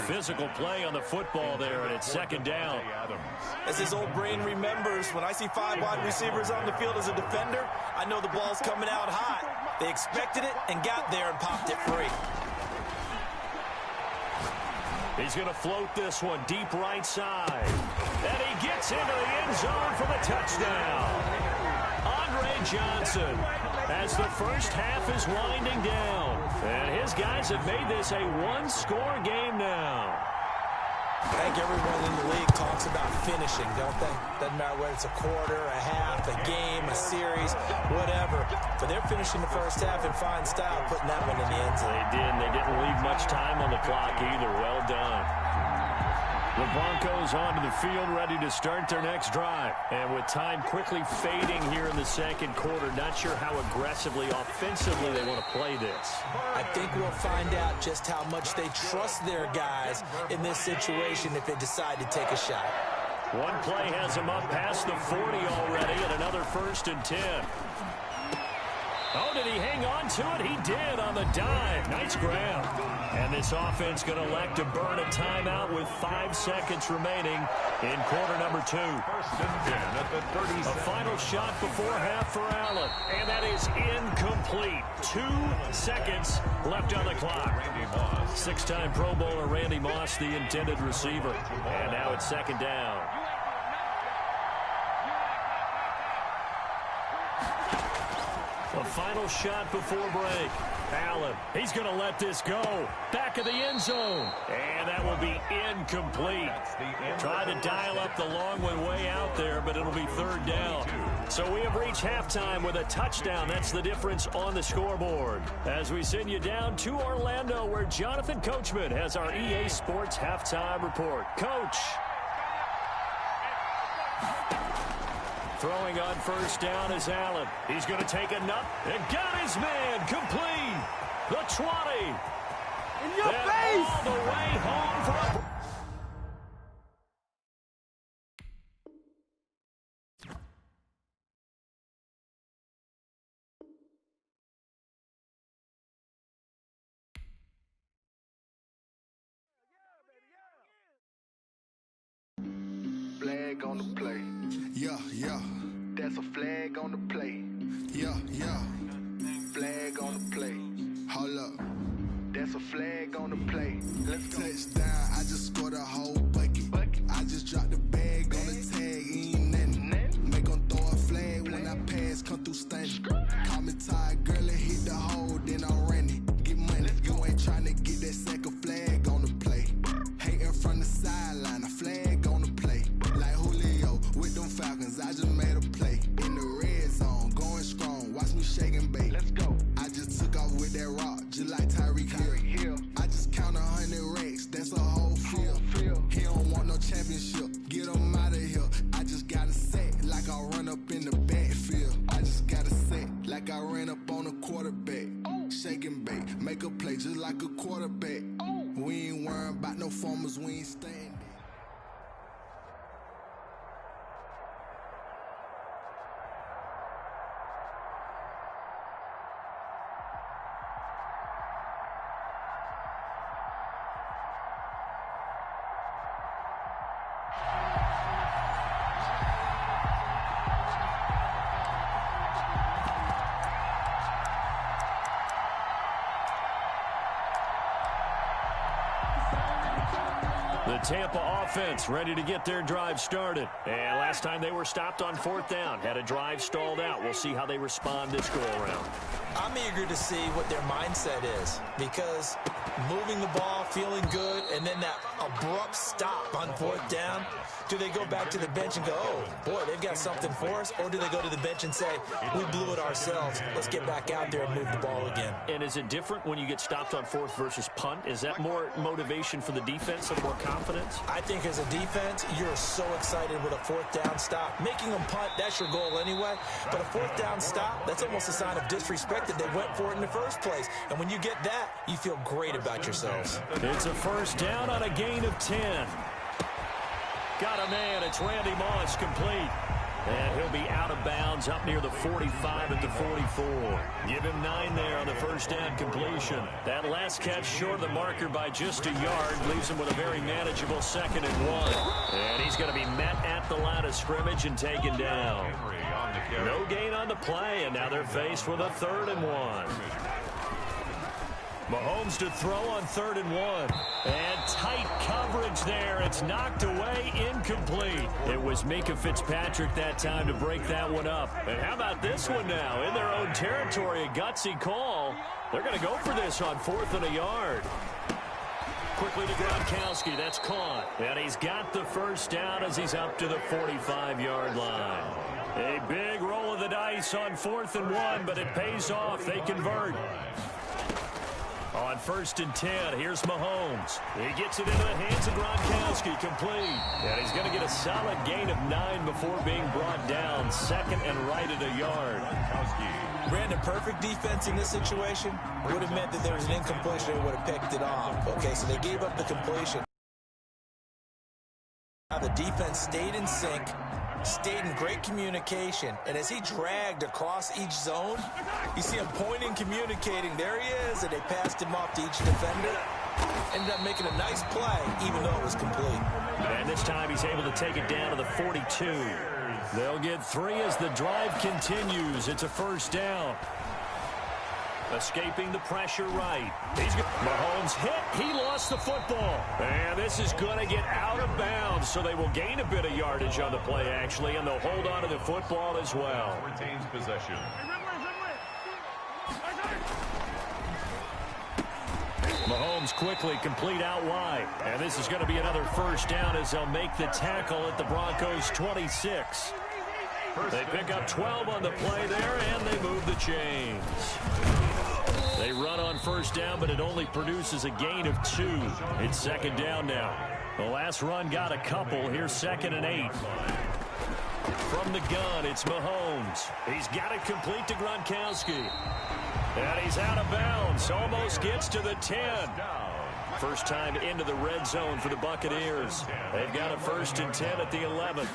Physical play on the football there, and it's second down. As his old brain remembers, when I see 5 wide receivers on the field as a defender, I know the ball's coming out hot. They expected it and got there and popped it free. He's going to float this one deep right side. And he gets into the end zone for the touchdown. Andre Johnson, as the first half is winding down. And his guys have made this a one-score game now. I think everyone in the league talks about finishing, don't they? Doesn't matter whether it's a quarter, a half, a game, a series, whatever. But they're finishing the first half in fine style, putting that one in the end zone. They did, and they didn't leave much time on the clock either. Well done. The Broncos onto the field, ready to start their next drive. And with time quickly fading here in the second quarter, not sure how aggressively, offensively they want to play this. I think we'll find out just how much they trust their guys in this situation if they decide to take a shot. One play has them up past the 40 already, and another 1st and 10. Oh, did he hang on to it? He did on the dive. Nice grab. And this offense going to elect to burn a timeout with 5 seconds remaining in quarter number 2. 1st and 10 at the 30. A final shot before half for Allen. And that is incomplete. 2 seconds left on the clock. 6-time Pro Bowler Randy Moss, the intended receiver. And now it's second down. A final shot before break. Allen, he's going to let this go. Back of the end zone. And that will be incomplete. Try to dial up the long one way out there, but it'll be 3rd down. So we have reached halftime with a touchdown. That's the difference on the scoreboard. As we send you down to Orlando, where Jonathan Coachman has our EA Sports halftime report. Coach. Throwing on 1st down is Allen. He's going to take a nut and got his man complete. The 20. In your face. All the way home for a... Flag on the play. Yeah, yeah. That's a flag on the play. Yeah, yeah. Flag on the play. Hold up. That's a flag on the play. Let's go. Touchdown, I just scored a whole bucket. I just dropped the bag on the tag, ain't nothing. Make them throw a flag when I pass, come through stunning. Call me tired, girl, and hit the hole, then I'm running. Get money, you ain't trying to get that second flag on the play. Hating from the sideline, a flag on the play. Like Julio with them Falcons, I just made a play. In the red zone, going strong, watch me shake and bake. Let's go. I just took off with that rock, just like Tyreek Hill. I just count 100 racks, that's a whole field. He don't want no championship, get him out of here. I just got a set, like I run up in the backfield. I just got a set, like I ran up on a quarterback. Shake and bake, make a play just like a quarterback. We ain't worrying about no formers, we ain't staying. The Tampa offense ready to get their drive started. And last time they were stopped on 4th down, had a drive stalled out. We'll see how they respond this go-around. I'm eager to see what their mindset is, because moving the ball, feeling good, and then that abrupt stop on 4th down, do they go back to the bench and go, oh, boy, they've got something for us? Or do they go to the bench and say, we blew it ourselves, let's get back out there and move the ball again? And is it different when you get stopped on 4th versus punt? Is that more motivation for the defense and more confidence? I think as a defense, you're so excited with a 4th down stop. Making them punt, that's your goal anyway. But a 4th down stop, that's almost a sign of disrespect that they went for it in the first place. And when you get that, you feel great about yourselves. It's a 1st down on a gain of 10. Got a man. It's Randy Moss complete. And he'll be out of bounds up near the 45 at the 44. Give him 9 there on the first down completion. That last catch short of the marker by just a yard leaves him with a very manageable 2nd and 1. And he's going to be met at the line of scrimmage and taken down. No gain on the play, and now they're faced with a 3rd and 1. Mahomes to throw on 3rd and 1. And tight coverage there. It's knocked away, incomplete. It was Minkah Fitzpatrick that time to break that one up. And how about this one now? In their own territory, a gutsy call. They're going to go for this on 4th and a yard. Quickly to Gronkowski. That's caught. And he's got the first down as he's up to the 45-yard line. A big roll of the dice on 4th and 1, but it pays off. They convert. On 1st and 10, here's Mahomes. He gets it into the hands of Gronkowski, complete. And he's going to get a solid gain of 9 before being brought down. 2nd and right at a yard. Brandon, perfect defense in this situation would have meant that there was an incompletion. They would have picked it off. Okay, so they gave up the completion. The defense stayed in sync, stayed in great communication, and as he dragged across each zone, you see him pointing, communicating. There he is, and they passed him off to each defender. Ended up making a nice play, even though it was complete. And this time he's able to take it down to the 42. They'll get 3 as the drive continues. It's a first down. Escaping the pressure right. Mahomes hit. He lost the football. And this is going to get out of bounds, so they will gain a bit of yardage on the play, actually, and they'll hold on to the football as well. Retains possession. Mahomes quickly complete out wide. And this is going to be another first down as they'll make the tackle at the Broncos' 26. They pick up 12 on the play there, and they move the chains. They run on first down, but it only produces a gain of 2. It's 2nd down now. The last run got a couple. Here's 2nd and 8. From the gun, it's Mahomes. He's got it complete to Gronkowski. And he's out of bounds. Almost gets to the 10. First time into the red zone for the Buccaneers. They've got a 1st and 10 at the 11.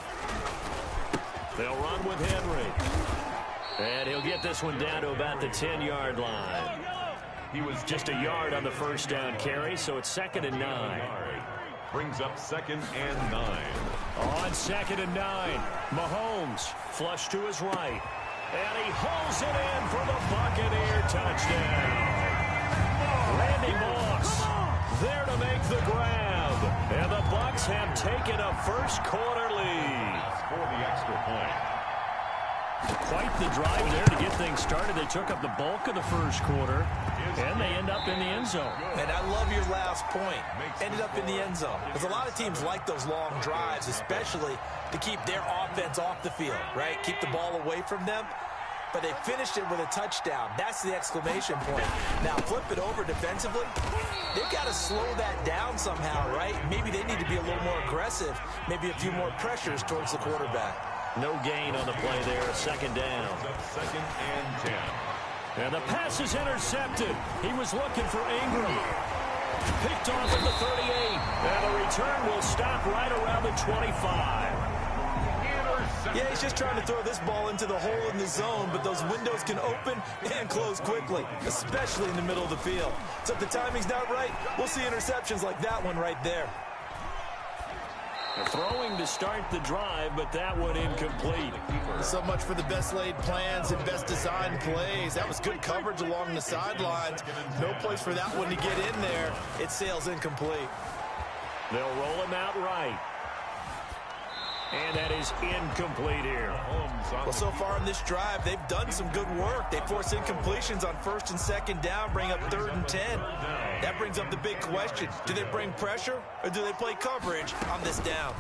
They'll run with Henry. And he'll get this one down to about the 10-yard line. He was just a yard on the first down carry, so it's 2nd and 9. Brings up 2nd and 9. On 2nd and 9, Mahomes flush to his right. And he hauls it in for the Buccaneer touchdown. Randy Moss there to make the grab. And the Bucs have taken a first-quarter lead. For the extra point. Quite the drive there to get things started. They took up the bulk of the first quarter, and they end up in the end zone. And I love your last point. Ended up in the end zone. Because a lot of teams like those long drives, especially to keep their offense off the field, right? Keep the ball away from them. But they finished it with a touchdown. That's the exclamation point. Now flip it over defensively. They've got to slow that down somehow, right? Maybe they need to be a little more aggressive. Maybe a few more pressures towards the quarterback. No gain on the play there. 2nd down. 2nd and 10. And the pass is intercepted. He was looking for Ingram. Picked off at the 38. And the return will stop right around the 25. Yeah, he's just trying to throw this ball into the hole in the zone, but those windows can open and close quickly, especially in the middle of the field. So if the timing's not right, we'll see interceptions like that one right there. They're throwing to start the drive, but that one incomplete. So much for the best laid plans and best designed plays. That was good coverage along the sidelines. No place for that one to get in there. It sails incomplete. They'll roll him out right. And that is incomplete here. Well, so far in this drive, they've done some good work. They force incompletions on 1st and 2nd down, bring up 3rd and 10. That brings up the big question. Do they bring pressure or do they play coverage on this down?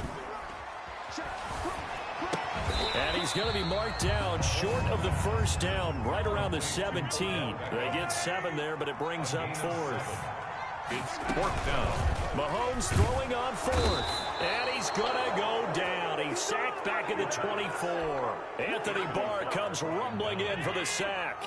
And he's going to be marked down short of the first down, right around the 17. They get 7 there, but it brings up 4th. It's 4th down. Mahomes throwing on 4th. And he's going to go down. He's sacked back at the 24. Anthony Barr comes rumbling in for the sack.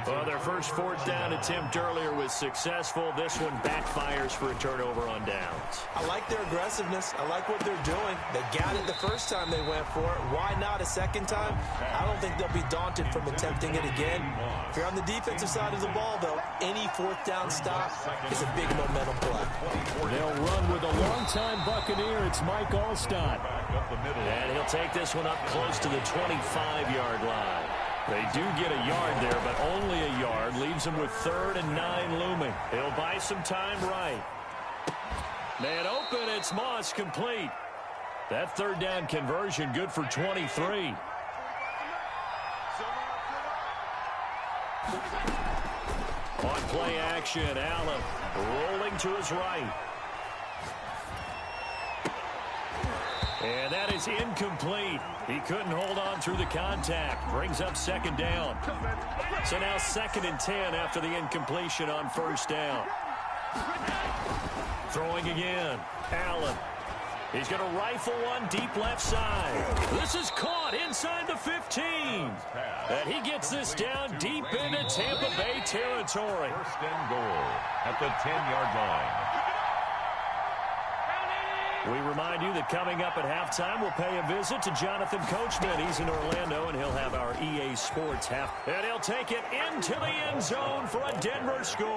Well, their first fourth down attempt earlier was successful. This one backfires for a turnover on downs. I like their aggressiveness. I like what they're doing. They got it the first time they went for it. Why not a second time? I don't think they'll be daunted from attempting it again. If you're on the defensive side of the ball, though, any fourth down stop is a big momentum play. They'll run with a longtime Buccaneer. It's Mike Alstott. And he'll take this one up close to the 25-yard line. They do get a yard there, but only a yard. Leaves them with 3rd and 9 looming. He'll buy some time right. Man open, it's Moss complete. That 3rd down conversion good for 23. On play action, Allen rolling to his right. And that is incomplete. He couldn't hold on through the contact. Brings up 2nd down. So now 2nd and 10 after the incompletion on 1st down. Throwing again. Allen. He's going to rifle one deep left side. This is caught inside the 15. And he gets this down deep into Tampa Bay territory. 1st and goal at the 10-yard line. We remind you that coming up at halftime, we'll pay a visit to Jonathan Coachman. He's in Orlando, and he'll have our EA Sports half. And he'll take it into the end zone for a Denver score.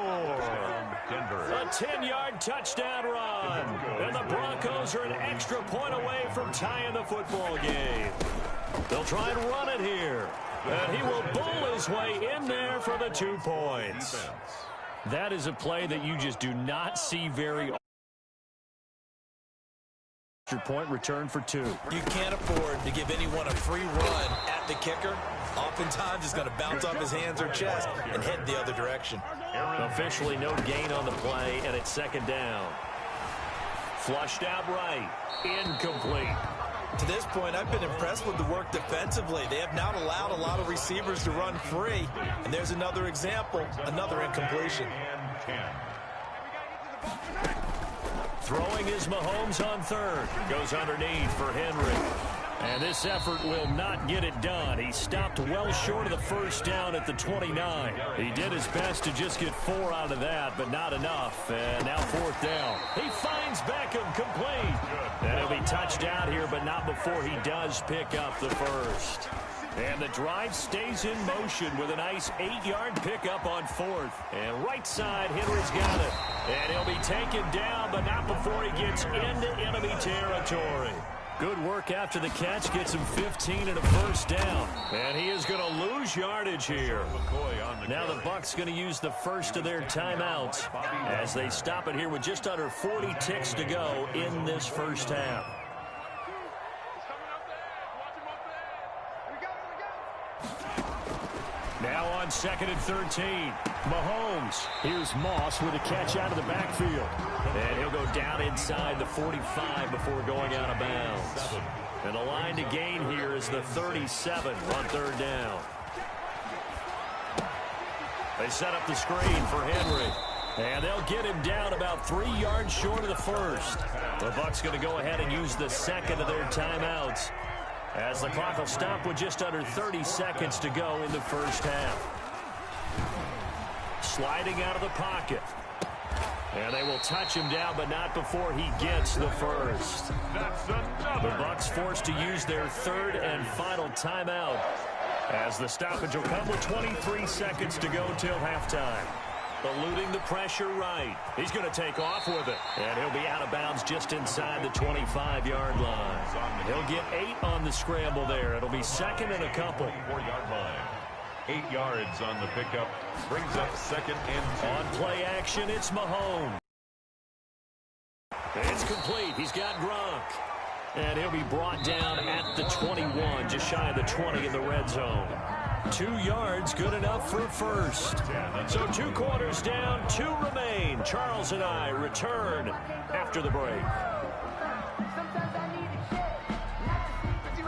A 10-yard touchdown run. And the Broncos are an extra point away from tying the football game. They'll try and run it here. And he will bull his way in there for the 2 points. That is a play that you just do not see very often. Point return for 2. You can't afford to give anyone a free run at the kicker. Oftentimes, he's going to bounce off his hands or chest and head the other direction. Officially no gain on the play, and it's 2nd down. Flushed out right. Incomplete. To this point, I've been impressed with the work defensively. They have not allowed a lot of receivers to run free. And there's another example, another incompletion. Throwing is Mahomes on 3rd. Goes underneath for Henry. And this effort will not get it done. He stopped well short of the 1st down at the 29. He did his best to just get 4 out of that, but not enough. And now 4th down. He finds Beckham complete. And he'll be touched out here, but not before he does pick up the 1st. And the drive stays in motion with a nice 8-yard pickup on 4th. And right side, Henry's got it. And he'll be taken down, but not before he gets into enemy territory. Good work after the catch. Gets him 15 and a 1st down. And he is going to lose yardage here. Now the Bucs going to use the first of their timeouts as they stop it here with just under 40 ticks to go in this 1st half. Now on 2nd and 13. Mahomes. Here's Moss with a catch out of the backfield. And he'll go down inside the 45 before going out of bounds. And the line to gain here is the 37 on 3rd down. They set up the screen for Henry. And they'll get him down about 3 yards short of the 1st. The Bucs going to go ahead and use the 2nd of their timeouts, as the clock will stop with just under 30 seconds to go in the 1st half. Sliding out of the pocket. And they will touch him down, but not before he gets the 1st. The Bucs forced to use their 3rd and final timeout, as the stoppage will come with 23 seconds to go till halftime. Eluding the pressure right. He's going to take off with it. And he'll be out of bounds just inside the 25-yard line. He'll get 8 on the scramble there. It'll be 2nd and a couple. 4-yard line. 8 yards on the pickup. Brings up 2nd and 2. On play action, it's Mahomes. It's complete. He's got Gronk. And he'll be brought down at the 21, just shy of the 20 in the red zone. 2 yards, good enough for a 1st. So 2 quarters down, 2 remain. Charles and I return after the break.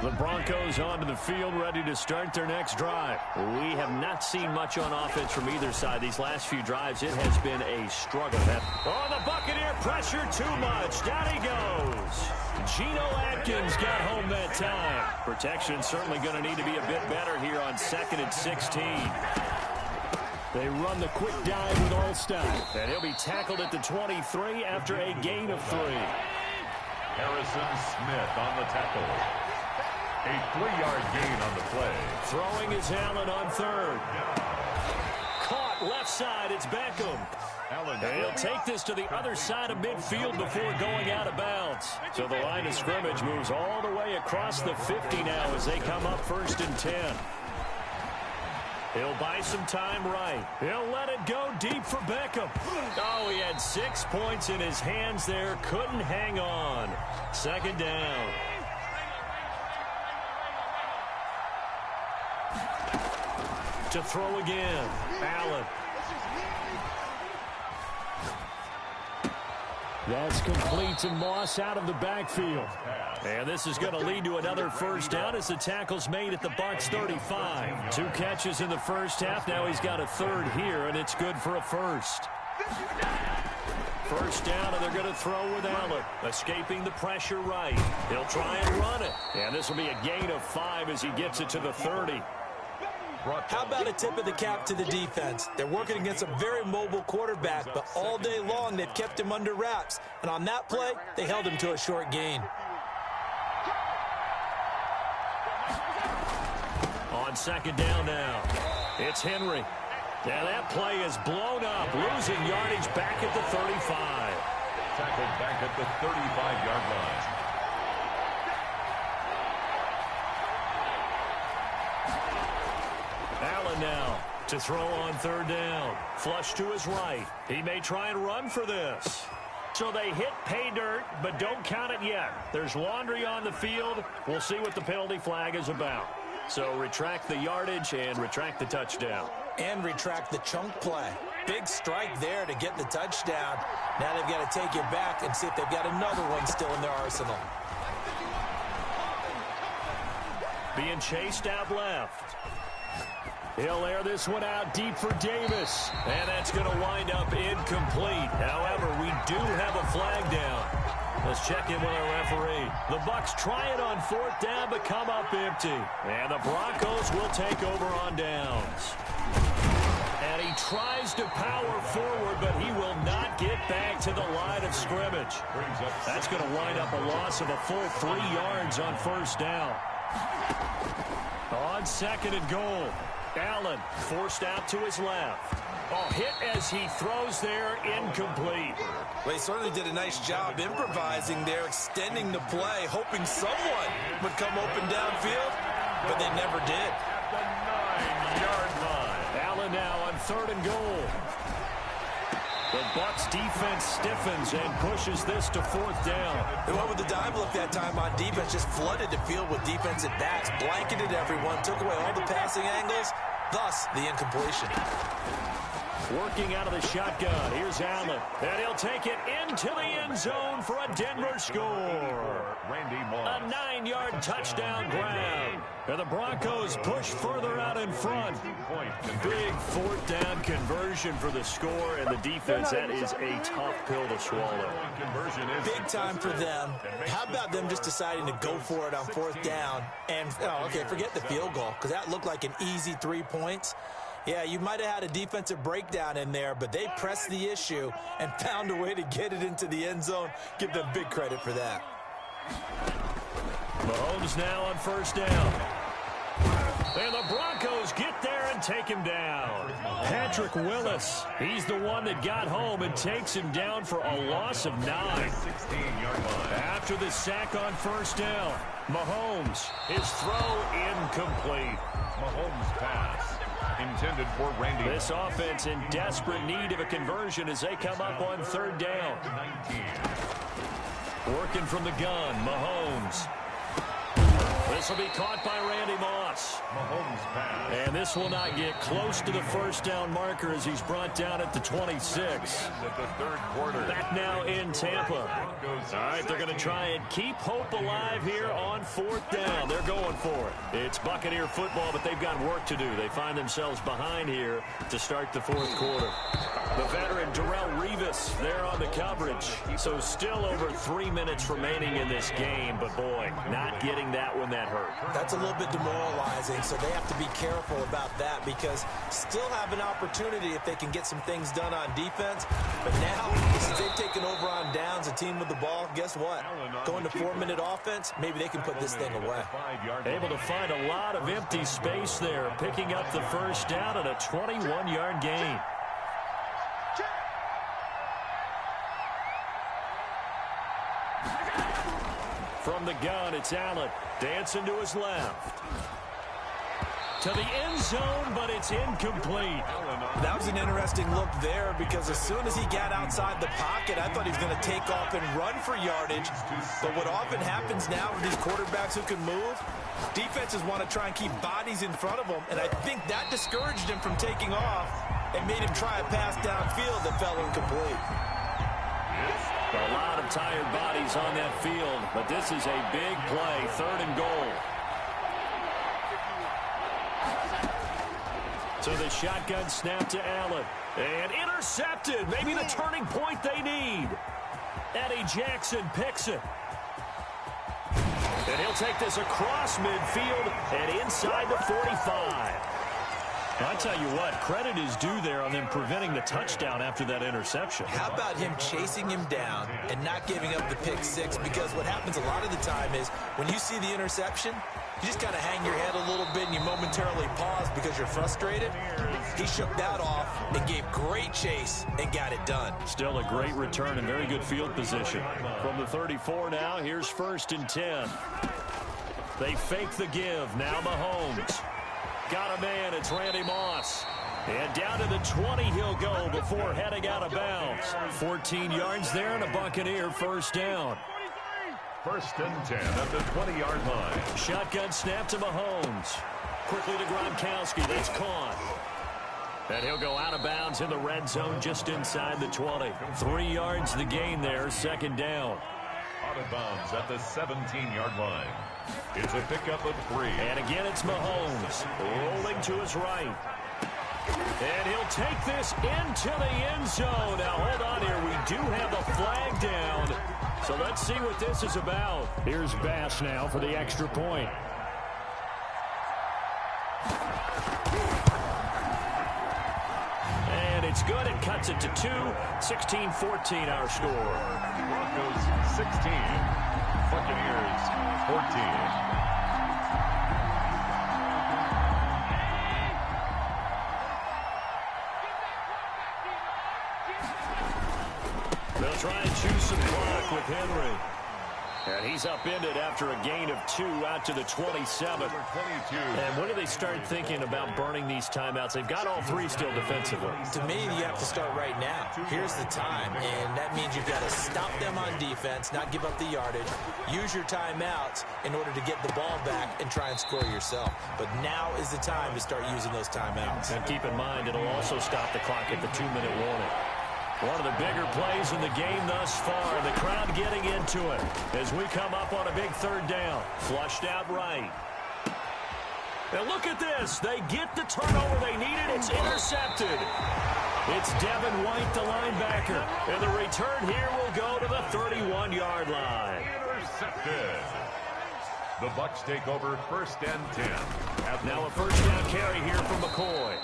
The Broncos onto the field, ready to start their next drive. We have not seen much on offense from either side. These last few drives, it has been a struggle. Oh, the Buccaneer pressure too much. Down he goes. Geno Atkins got home that time. Protection certainly going to need to be a bit better here on 2nd and 16. They run the quick dive with Allstott. And he'll be tackled at the 23 after a gain of 3. Harrison Smith on the tackle. A 3-yard gain on the play. Throwing is Allen on third. Caught left side. It's Beckham. And he'll take this to the other side of midfield before going out of bounds. So the line of scrimmage moves all the way across the 50 now as they come up 1st and 10. He'll buy some time right. He'll let it go deep for Beckham. Oh, he had 6 points in his hands there. Couldn't hang on. 2nd down. To throw again. Allen. That's complete to Moss out of the backfield. And this is going to lead to another 1st down as the tackle's made at the Bucs 35. 2 catches in the first half. Now he's got a 3rd here, and it's good for a 1st. 1st down, and they're going to throw with Allen. Escaping the pressure right. He'll try and run it. And this will be a gain of 5 as he gets it to the 30. How about a tip of the cap to the defense? They're working against a very mobile quarterback, but all day long they've kept him under wraps. And on that play, they held him to a short gain. On 2nd down now, it's Henry. Now that play is blown up, losing yardage back at the 35. Tackled back at the 35-yard line. Allen now to throw on 3rd down. Flush to his right. He may try and run for this. So they hit pay dirt, but don't count it yet. There's laundry on the field. We'll see what the penalty flag is about. So retract the yardage and retract the touchdown. And retract the chunk play. Big strike there to get the touchdown. Now they've got to take it back and see if they've got another one still in their arsenal. Being chased out left. He'll air this one out deep for Davis. And that's going to wind up incomplete. However, we do have a flag down. Let's check in with our referee. The Bucs try it on 4th down, but come up empty. And the Broncos will take over on downs. And he tries to power forward, but he will not get back to the line of scrimmage. That's going to wind up a loss of a full 3 yards on 1st down. On 2nd and goal. Allen forced out to his left. Oh, hit as he throws there, incomplete. Well, he certainly did a nice job improvising there, extending the play, hoping someone would come open downfield, but they never did. At the 9-yard line. Allen now on 3rd and goal. The Bucs defense stiffens and pushes this to 4th down. They went with the dive look that time on defense, just flooded the field with defensive backs, blanketed everyone, took away all the passing angles, thus the incompletion. Working out of the shotgun. Here's Allen. And he'll take it into the end zone for a Denver score. Randy Moss. A 9-yard touchdown grab. And the Broncos push further out in front. Big 4th down conversion for the score, and the defense, that is a tough pill to swallow. Big time for them. How about them just deciding to go for it on 4th down? And, okay, forget the field goal, because that looked like an easy 3 points. Yeah, you might have had a defensive breakdown in there, but they pressed the issue and found a way to get it into the end zone. Give them big credit for that. Mahomes now on 1st down. And the Broncos get there and take him down. Patrick Willis, he's the one that got home and takes him down for a loss of 9. 16-yard line. After the sack on 1st down, Mahomes, his throw incomplete. Mahomes pass. Intended for Randy. This offense in desperate need of a conversion as they come up on 3rd down. 19. Working from the gun, Mahomes. This will be caught by Randy Moss. Mahomes pass. And this will not get close to the 1st down marker as he's brought down at the 26. At the 3rd quarter. Back now in Tampa. All right, they're going to try and keep hope alive here on 4th down. They're going for it. It's Buccaneer football, but they've got work to do. They find themselves behind here to start the 4th quarter. The veteran Darrelle Revis there on the coverage. So still over 3 minutes remaining in this game, but boy, not getting that when that hurt. That's a little bit demoralizing. compromising, so they have to be careful about that because still have an opportunity if they can get some things done on defense. But now, since they've taken over on downs, a team with the ball, guess what? Going to 4-minute offense, maybe they can put this thing away. Able to find a lot of empty space there, picking up the first down and a 21-yard gain. From the gun, it's Allen. Dancing to his left. To the end zone, but it's incomplete. That was an interesting look there because as soon as he got outside the pocket, I thought he was going to take off and run for yardage. But what often happens now with these quarterbacks who can move, defenses want to try and keep bodies in front of them, and I think that discouraged him from taking off and made him try a pass downfield that fell incomplete. A lot of tired bodies on that field, but this is a big play, 3rd and goal. So the shotgun snap to Allen. And intercepted. Maybe the turning point they need. Eddie Jackson picks it. And he'll take this across midfield and inside the 45. I tell you what, credit is due there on them preventing the touchdown after that interception. How about him chasing him down and not giving up the pick six? Because what happens a lot of the time is when you see the interception, you just kind of hang your head a little bit and you momentarily pause because you're frustrated. He shook that off and gave great chase and got it done. Still a great return and very good field position. From the 34 now, here's 1st and 10. They fake the give. Now Mahomes. Got a man, it's Randy Moss. And down to the 20 he'll go before heading out of bounds. 14 yards there and a Buccaneer first down. 1st and 10 at the 20-yard line. Shotgun snap to Mahomes. Quickly to Gronkowski, that's caught. And he'll go out of bounds in the red zone just inside the 20. 3 yards the gain there, 2nd down. Out of bounds at the 17-yard line. It's a pickup of 3. And again, it's Mahomes rolling to his right. And he'll take this into the end zone. Now, hold on here. We do have a flag down. So let's see what this is about. Here's Bass now for the extra point. And it's good. It cuts it to 2. 16-14 our score. Broncos 16. Buccaneers 14. They'll try and choose some clock with Henry. And he's upended after a gain of 2 out to the 27. And when do they start thinking about burning these timeouts? They've got all 3 still defensively. To me, you have to start right now. Here's the time, and that means you've got to stop them on defense, not give up the yardage, use your timeouts in order to get the ball back and try and score yourself. But now is the time to start using those timeouts. And keep in mind, it'll also stop the clock at the 2-minute warning. One of the bigger plays in the game thus far. The crowd getting into it as we come up on a big 3rd down. Flushed out right. And look at this. They get the turnover they needed. It's intercepted. It's Devin White, the linebacker. And the return here will go to the 31-yard line. Intercepted. The Bucs take over 1st and 10. Now a first down carry here from McCoy.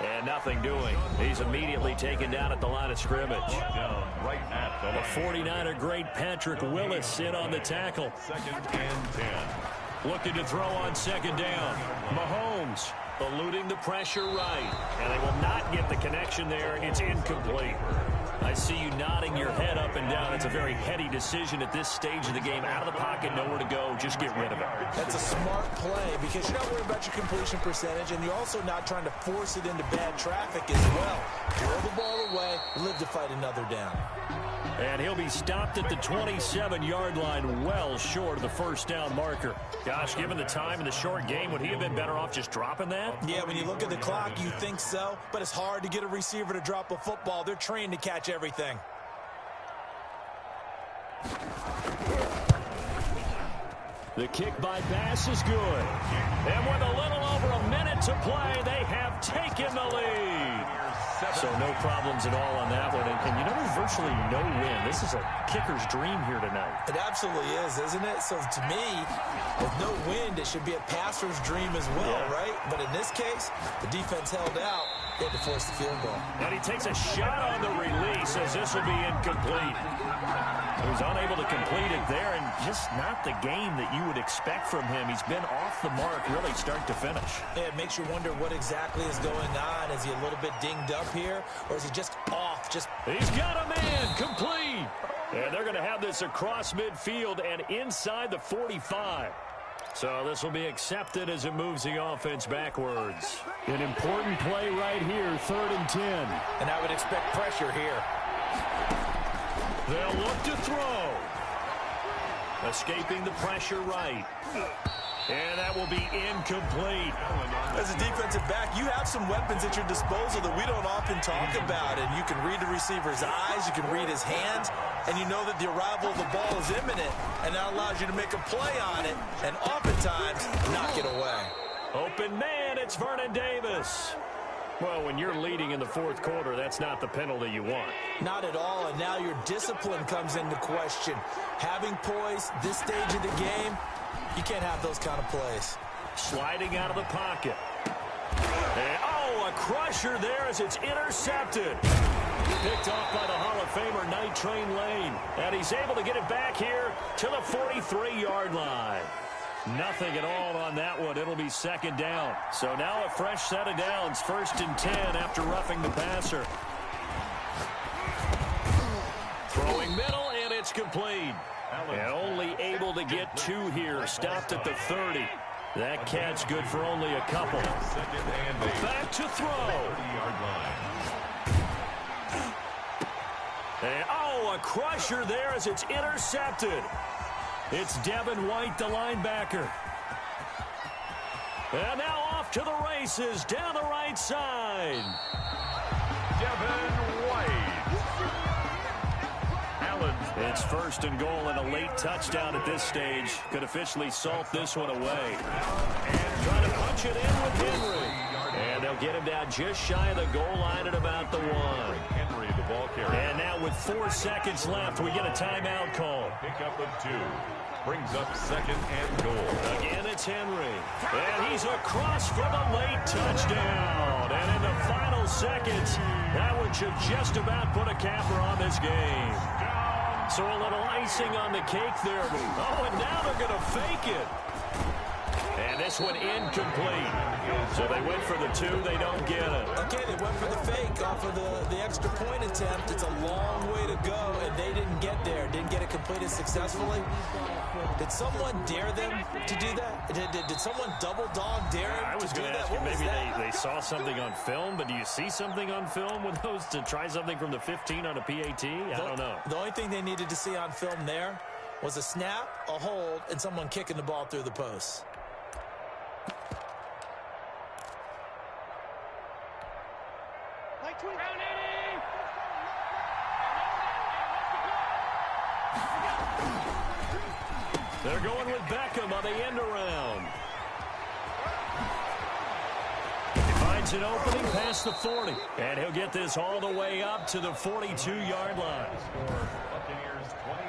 And nothing doing. He's immediately taken down at the line of scrimmage. Down right at the line. The 49er great Patrick Willis in on the tackle. 2nd and 10. Looking to throw on 2nd down. Mahomes eluding the pressure right. And they will not get the connection there. It's incomplete. I see you nodding your head up and down. It's a very heady decision at this stage of the game. Out of the pocket, nowhere to go. Just get rid of it. That's a smart play because you're not worried about your completion percentage, and you're also not trying to force it into bad traffic as well. Throw the ball away, live to fight another down. And he'll be stopped at the 27-yard line, well short of the first down marker. Gosh, given the time in the short game, would he have been better off just dropping that? Yeah, when you look at the clock, you think so, but it's hard to get a receiver to drop a football. They're trained to catch everything. The kick by Bass is good. And with a little over a minute to play, they have taken the lead. So no problems at all on that one. And you know, there's virtually no win. This is a kicker's dream here tonight. It absolutely is, isn't it? So to me, with no wind, it should be a passer's dream as well, right? But in this case, the defense held out. They had to force the field goal. And he takes a shot on the release as this will be incomplete. He was unable to complete it there, and just not the game that you would expect from him. He's been off the mark really start to finish. Yeah, it makes you wonder what exactly is going on. Is he a little bit dinged up here, or is he just off? He's got a man, complete. And they're going to have this across midfield and inside the 45. So this will be accepted as it moves the offense backwards. An important play right here, 3rd and 10. And I would expect pressure here. They'll look to throw. Escaping the pressure right. And that will be incomplete. As a defensive back, you have some weapons at your disposal that we don't often talk about. And you can read the receiver's eyes, you can read his hands, and you know that the arrival of the ball is imminent. And that allows you to make a play on it and oftentimes knock it away. Open man, it's Vernon Davis. Well, when you're leading in the 4th quarter, that's not the penalty you want. Not at all, and now your discipline comes into question. Having poise this stage of the game, you can't have those kind of plays. Sliding out of the pocket. And, oh, a crusher there as it's intercepted. Picked off by the Hall of Famer Night Train Lane. And he's able to get it back here to the 43-yard line. Nothing at all on that one. It'll be 2nd down. So now a fresh set of downs. 1st and 10 after roughing the passer. Throwing middle, and it's complete. And only able to get 2 here. Stopped at the 30. That catch good for only a couple. Back to throw. And, oh, a crusher there as it's intercepted. It's Devin White, the linebacker. And now off to the races down the right side. Devin White. Allen. It's 1st and goal and a late touchdown at this stage. Could officially salt this one away. And trying to punch it in with Henry. And they'll get him down just shy of the goal line at about the 1. Henry, the ball carrier. And now with 4 seconds left, we get a timeout call. Pick up of 2. Brings up 2nd and goal. Again, it's Henry. And he's across for the late touchdown. And in the final seconds, that one should just about put a capper on this game. So a little icing on the cake there. Oh, and now they're going to fake it. And this one incomplete. So they went for the 2. They don't get it. Okay, they went for the fake off of the extra point attempt. It's a long way to go, and they didn't get there. Didn't get it completed successfully. Did someone dare them to do that? Did someone double dog dare them? I was going to ask you, maybe they saw something on film, but do you see something on film with those to try something from the 15 on a PAT? I don't know. The only thing they needed to see on film there was a snap, a hold, and someone kicking the ball through the post. They're going with Beckham on the end around. He finds an opening past the 40. And he'll get this all the way up to the 42-yard line. Buccaneers 23.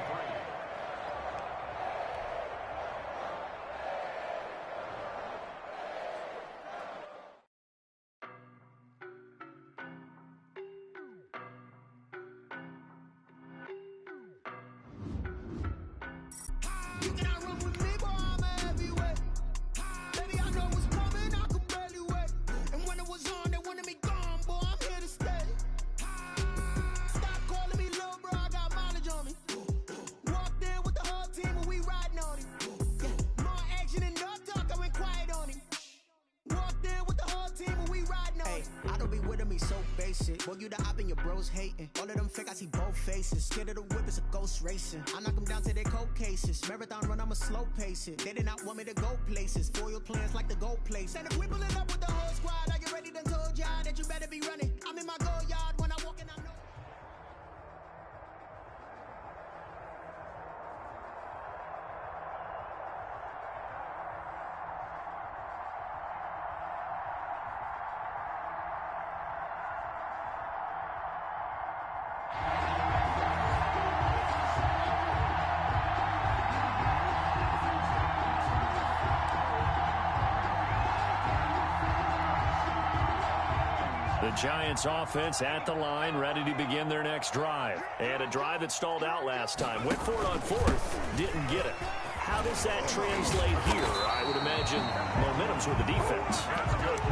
Boy, you the op and your bros hating. All of them fake, I see both faces. Scared of the whip, it's a ghost racing. I knock them down to their cold cases. Marathon run, I'ma slow pace it. They did not want me to go places. Foil plans like the gold place. And if we pulling up with the whole squad, are you ready? Done told y'all that you better be running. I'm in my goal yard when I walk in, I know. The Giants offense at the line, ready to begin their next drive. And a drive that stalled out last time. Went for it on fourth, didn't get it. How does that translate here? I would imagine momentum's with the defense.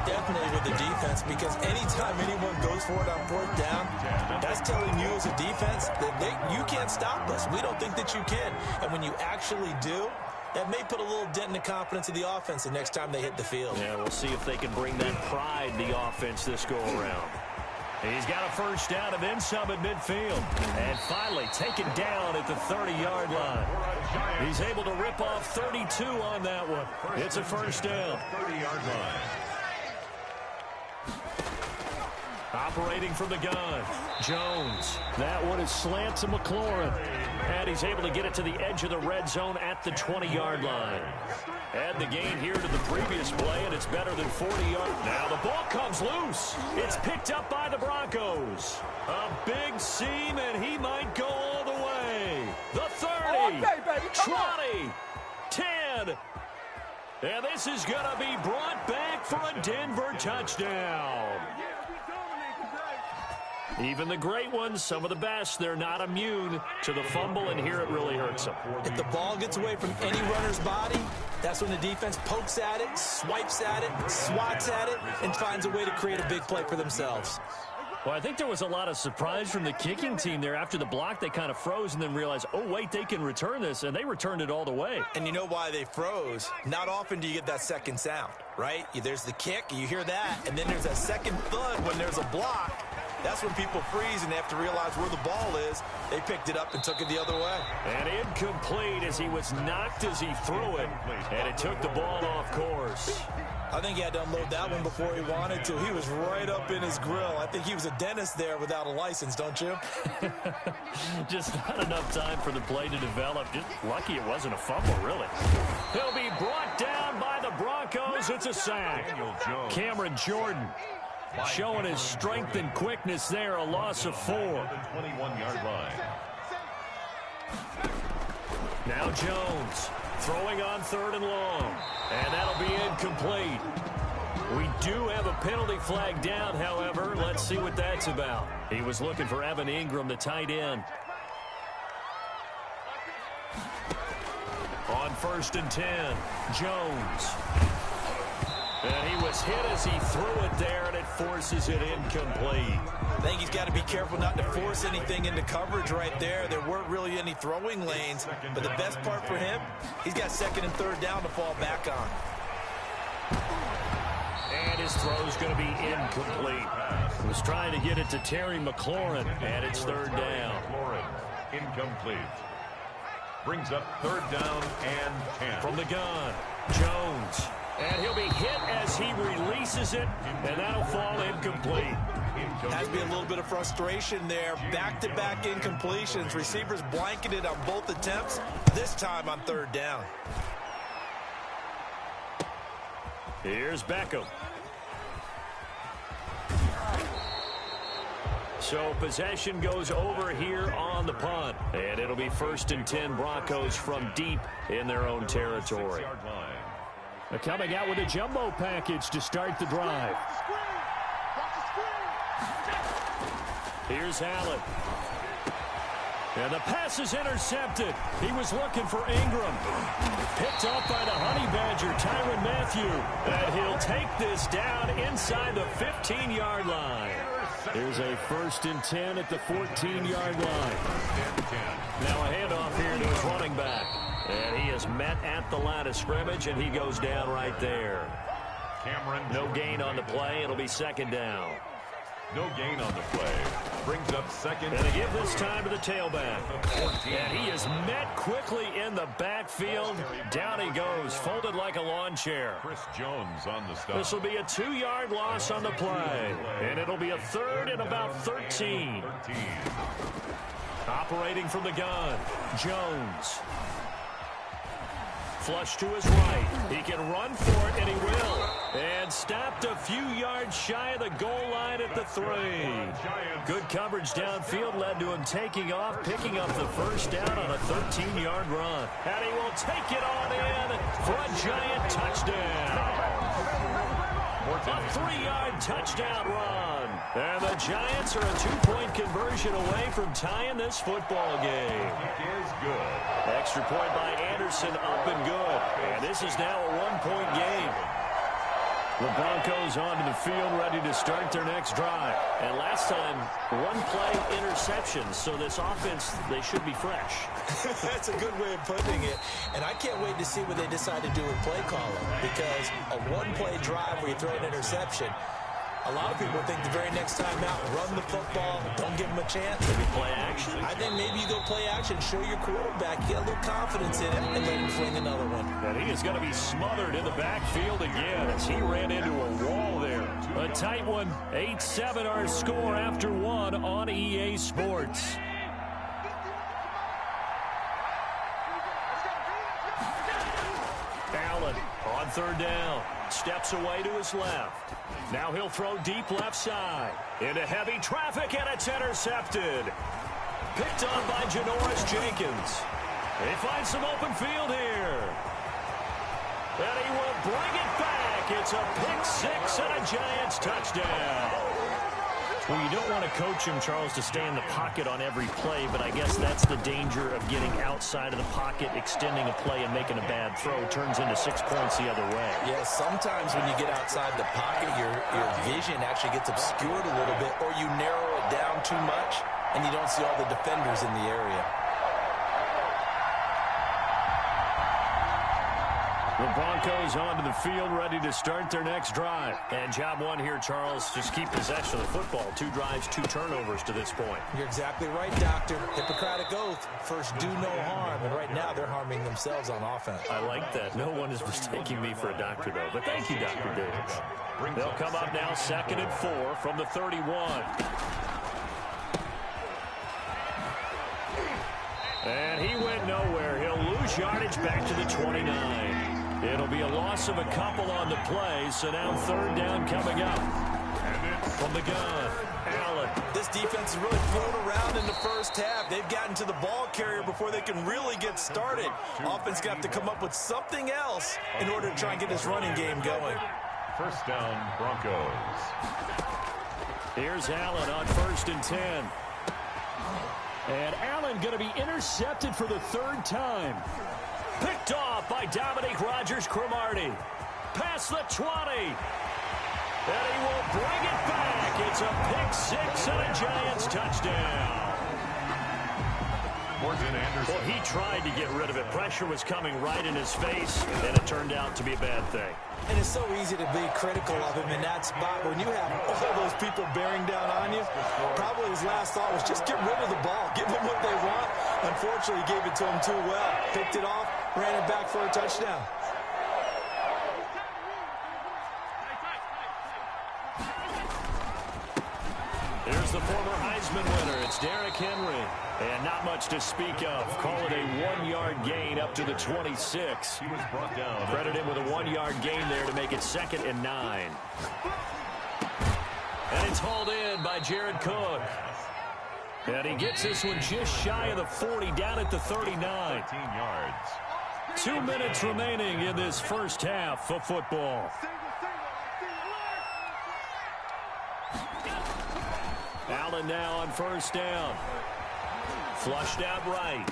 Definitely with the defense, because anytime anyone goes for it on fourth down, that's telling you as a defense that you can't stop us. We don't think that you can. And when you actually do, that may put a little dent in the confidence of the offense the next time they hit the field. Yeah, we'll see if they can bring that pride, the offense, this go-around. He's got a first down and then some at midfield. And finally taken down at the 30-yard line. He's able to rip off 32 on that one. It's a first down. 30-yard line. Operating from the gun, Jones. That one is slant to McLaurin. And he's able to get it to the edge of the red zone at the 20-yard line. Add the gain here to the previous play, and it's better than 40 yards. Now the ball comes loose. It's picked up by the Broncos. A big seam, and he might go all the way. The 30, okay, baby, 20, 10. And this is going to be brought back for a Denver touchdown. Even the great ones, some of the best, they're not immune to the fumble, and here it really hurts them. If the ball gets away from any runner's body, that's when the defense pokes at it, swipes at it, swats at it, and finds a way to create a big play for themselves. Well, I think there was a lot of surprise from the kicking team there. After the block, they kind of froze and then realized, oh, wait, they can return this, and they returned it all the way. And you know why they froze? Not often do you get that second sound, right? There's the kick, you hear that, and then there's that second thud when there's a block. That's when people freeze and they have to realize where the ball is. They picked it up and took it the other way. And incomplete as he was knocked as he threw it. And it took the ball off course. I think he had to unload that one before he wanted to. He was right up in his grill. I think he was a dentist there without a license, don't you? Just not enough time for the play to develop. Just lucky it wasn't a fumble, really. He'll be brought down by the Broncos. It's a sack. Cameron Jordan showing his strength and quickness there. A loss of 4. 21-yard line. Now Jones throwing on 3rd and long. And that'll be incomplete. We do have a penalty flag down, however. Let's see what that's about. He was looking for Evan Ingram, the tight end. On 1st and 10, Jones. And he was hit as he threw it there, and it forces it incomplete. I think he's got to be careful not to force anything into coverage right there. There weren't really any throwing lanes, but the best part for him, he's got 2nd and 3rd down to fall back on. And his throw's going to be incomplete. He was trying to get it to Terry McLaurin, and it's 3rd down. McLaurin, incomplete. Brings up 3rd down and 10. From the gun, Jones. And he'll be hit as he releases it, and that'll fall incomplete. Has to be a little bit of frustration there. Back-to-back incompletions. Receivers blanketed on both attempts, this time on 3rd down. Here's Beckham. So possession goes over here on the punt. And it'll be 1st and 10 Broncos from deep in their own territory. Coming out with a jumbo package to start the drive. Here's Allen. And the pass is intercepted. He was looking for Ingram. Picked up by the Honey Badger, Tyrann Mathieu. And he'll take this down inside the 15-yard line. There's a 1st and 10 at the 14-yard line. Now a handoff here to his running back. And he is met at the line of scrimmage, and he goes down right there. Cameron. No gain on the play. It'll be 2nd down. No gain on the play. Brings up 2nd. And they give this time to the tailback. And he is met quickly in the backfield. Down he goes, folded like a lawn chair. Chris Jones on the stop. This will be a 2-yard loss on the play. And it'll be a 3rd and about 13. Operating from the gun, Jones. Flush to his right. He can run for it, and he will. And stopped a few yards shy of the goal line at the 3. Good coverage downfield led to him taking off, picking up the 1st down on a 13-yard run. And he will take it on in for a Giant touchdown. A 3-yard touchdown run. And the Giants are a 2-point conversion away from tying this football game. Kick is good. Extra point by Anderson, up and good. And this is now a 1-point game. The Broncos onto the field, ready to start their next drive. And last time, 1-play interception. So this offense, they should be fresh. That's a good way of putting it. And I can't wait to see what they decide to do with play calling. Because a 1-play drive where you throw an interception, a lot of people think the very next time out, run the football, don't give them a chance. Maybe play action. I think maybe you go play action, show your quarterback, get a little confidence in him, and let him fling another one. And he is going to be smothered in the backfield again as he ran into a wall there. A tight one, 8-7 our score after 1 on EA Sports. Allen on 3rd down. Steps away to his left. Now he'll throw deep left side. Into heavy traffic, and it's intercepted. Picked on by Janoris Jenkins. He finds some open field here. And he will bring it back. It's a pick 6 and a Giants touchdown. Well, you don't want to coach him, Charles, to stay in the pocket on every play, but I guess that's the danger of getting outside of the pocket, extending a play, and making a bad throw. Turns into 6 points the other way. Yeah, sometimes when you get outside the pocket, your vision actually gets obscured a little bit, or you narrow it down too much, and you don't see all the defenders in the area. The Broncos onto the field, ready to start their next drive. And job 1 here, Charles, just keep possession of the football. 2 drives, 2 turnovers to this point. You're exactly right, Doctor. Hippocratic oath. First, do no harm. And right now, they're harming themselves on offense. I like that. No one is mistaking me for a doctor, though. But thank you, Dr. Davis. They'll come up now 2nd and 4 from the 31. And he went nowhere. He'll lose yardage back to the 29. It'll be a loss of a couple on the play, so now 3rd down coming up. From the gun, Allen. This defense is really thrown around in the first half. They've gotten to the ball carrier before they can really get started. Offense got to come up with something else in order to try and get this running game going. 1st down, Broncos. Here's Allen on 1st and 10. And Allen going to be intercepted for the 3rd time. Picked off by Dominique Rodgers-Cromartie. Past the 20. And he will bring it back. It's a pick 6 and a Giants touchdown. Anderson. Well, he tried to get rid of it. Pressure was coming right in his face, and it turned out to be a bad thing. And it's so easy to be critical of him in that spot. When you have all those people bearing down on you, probably his last thought was just get rid of the ball. Give them what they want. Unfortunately, he gave it to him too well. Picked it off, ran it back for a touchdown. Here's the former Heisman winner. It's Derrick Henry. And not much to speak of. Call it a 1-yard gain up to the 26. He was brought down. Credit him with a 1-yard gain there to make it 2nd and 9. And it's hauled in by Jared Cook. And he gets this one just shy of the 40, down at the 39. 13 yards. 2 minutes remaining in this first half of football. Allen now on 1st down. Flushed out right.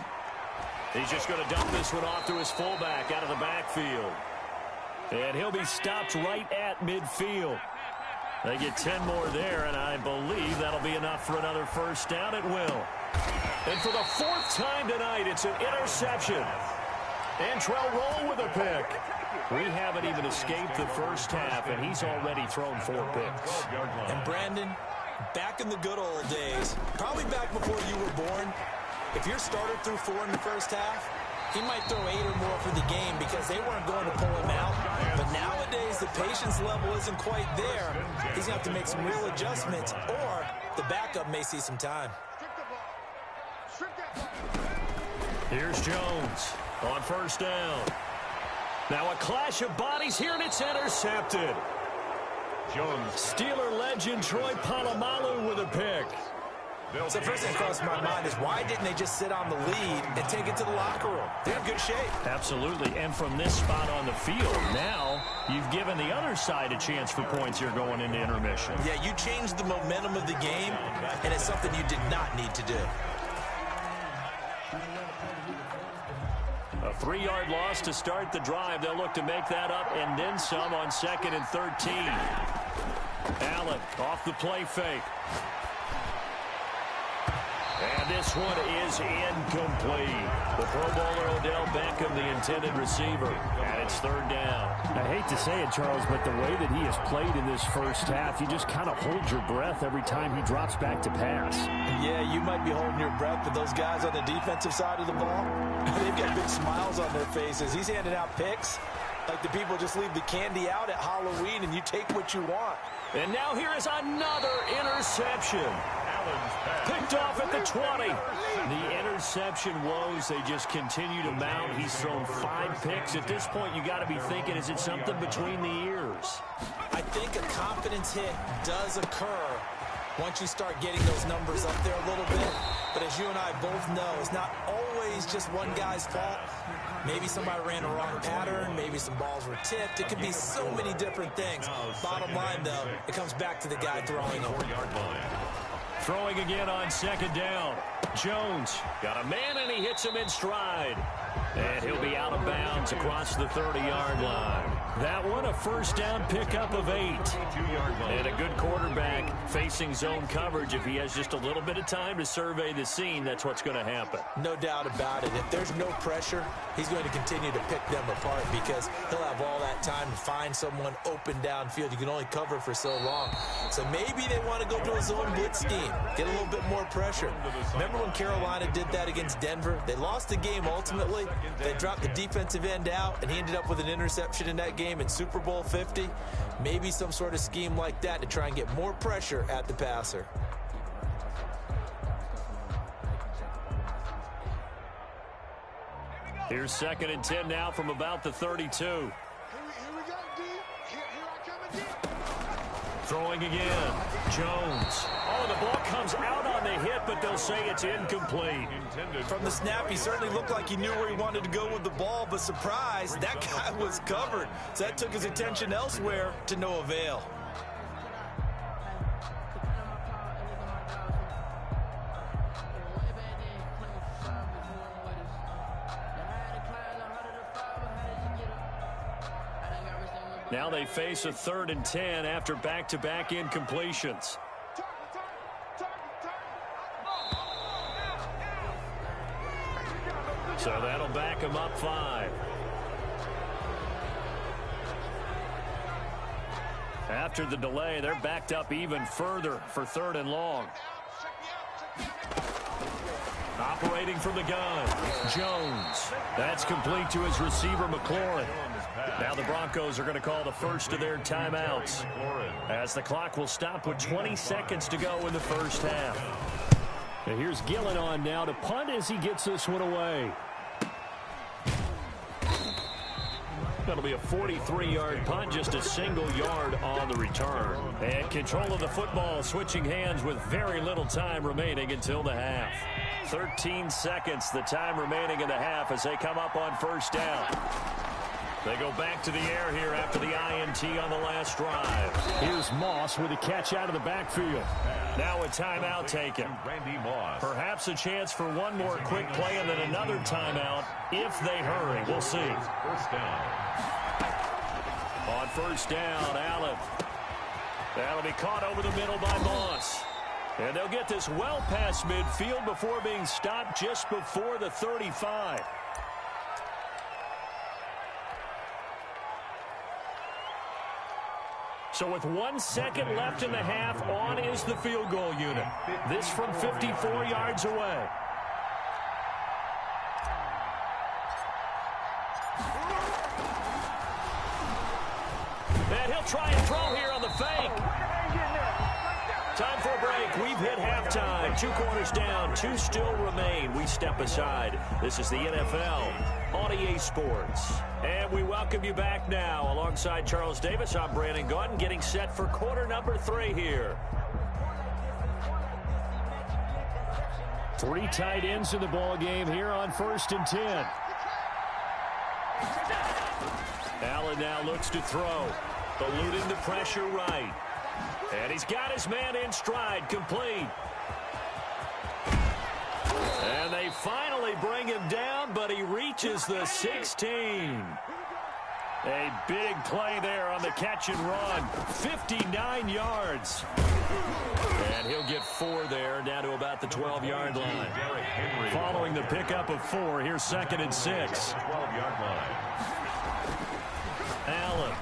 He's just going to dump this one off to his fullback out of the backfield. And he'll be stopped right at midfield. They get 10 more there, and I believe that'll be enough for another 1st down. It will. And for the 4th time tonight, it's an interception. Antrell Roll with a pick. We haven't even escaped the first half, and he's already thrown 4 picks. And Brandon, back in the good old days, probably back before you were born, if your starter threw 4 in the first half, he might throw 8 or more for the game because they weren't going to pull him out. But nowadays, the patience level isn't quite there. He's going to have to make some real adjustments, or the backup may see some time. Here's Jones on 1st down. Now a clash of bodies here, and it's intercepted. Jones. Steeler legend Troy Polamalu with a pick. So first thing that crosses my mind is why didn't they just sit on the lead and take it to the locker room? They're in good shape. Absolutely. And from this spot on the field, now you've given the other side a chance for points here going into intermission. Yeah, you changed the momentum of the game, and it's something you did not need to do. A 3-yard loss to start the drive. They'll look to make that up and then some on 2nd and 13. Allen off the play fake. And this one is incomplete. The Pro Bowler Odell Beckham, the intended receiver, and it's 3rd down. I hate to say it, Charles, but the way that he has played in this first half, you just kind of hold your breath every time he drops back to pass. Yeah, you might be holding your breath, but those guys on the defensive side of the ball, they've got big smiles on their faces. He's handing out picks like the people just leave the candy out at Halloween and you take what you want. And now here is another interception. Picked off at the 20. The interception woes, they just continue to mount. He's thrown 5 picks. At this point, you got to be thinking, is it something between the ears? I think a confidence hit does occur once you start getting those numbers up there a little bit. But as you and I both know, it's not always just one guy's fault. Maybe somebody ran a wrong pattern. Maybe some balls were tipped. It could be so many different things. Bottom line, though, it comes back to the guy throwing them. Throwing again on 2nd down. Jones got a man, and he hits him in stride. And he'll be out of bounds across the 30-yard line. That one, a 1st down pickup of 8. And a good quarterback facing zone coverage. If he has just a little bit of time to survey the scene, that's what's going to happen. No doubt about it. If there's no pressure, he's going to continue to pick them apart because he'll have all that time to find someone open downfield. You can only cover for so long. So maybe they want to go to a zone blitz scheme, get a little bit more pressure. Remember when Carolina did that against Denver? They lost the game ultimately. They dropped the defensive end out, and he ended up with an interception in that game in Super Bowl 50. Maybe some sort of scheme like that to try and get more pressure at the passer. Here's 2nd and 10 now from about the 32. Here we go, D. Here I come again. Throwing again. Jones. Oh, the ball comes out on the hit, but they'll say it's incomplete. From the snap, he certainly looked like he knew where he wanted to go with the ball, but surprise, that guy was covered. So that took his attention elsewhere to no avail. Now they face a 3rd and 10 after back-to-back incompletions. So that'll back them up 5. After the delay, they're backed up even further for 3rd and long. Operating from the gun, Jones. That's complete to his receiver, McLaurin. Now the Broncos are going to call the first of their timeouts, as the clock will stop with 20 seconds to go in the first half. And here's Gillen on now to punt as he gets this one away. That'll be a 43-yard punt, just a single yard on the return. And control of the football switching hands with very little time remaining until the half. 13 seconds, the time remaining in the half as they come up on 1st down. They go back to the air here after the INT on the last drive. Here's Moss with a catch out of the backfield. Now a timeout taken. Randy Moss. Perhaps a chance for one more quick play and then another timeout if they hurry. We'll see. 1st down. On 1st down, Allen. That'll be caught over the middle by Moss. And they'll get this well past midfield before being stopped just before the 35. So with 1 second left in the half, on is the field goal unit. This from 54 yards away. And he'll try and throw here on the fake. Time for a break. We've hit halftime. 2 quarters down, 2 still remain. We step aside. This is the NFL on EA Sports. And we welcome you back now. Alongside Charles Davis, I'm Brandon Gaudin, getting set for quarter number 3 here. 3 tight ends in the ball game here on 1st and 10. Allen now looks to throw. Eluding the pressure right. And he's got his man in stride, complete. And they finally bring him down, but he reaches the 16. A big play there on the catch and run. 59 yards. And he'll get 4 there, down to about the 12-yard line. Following the pickup of 4, here's 2nd and 6. 12-yard line. Allen.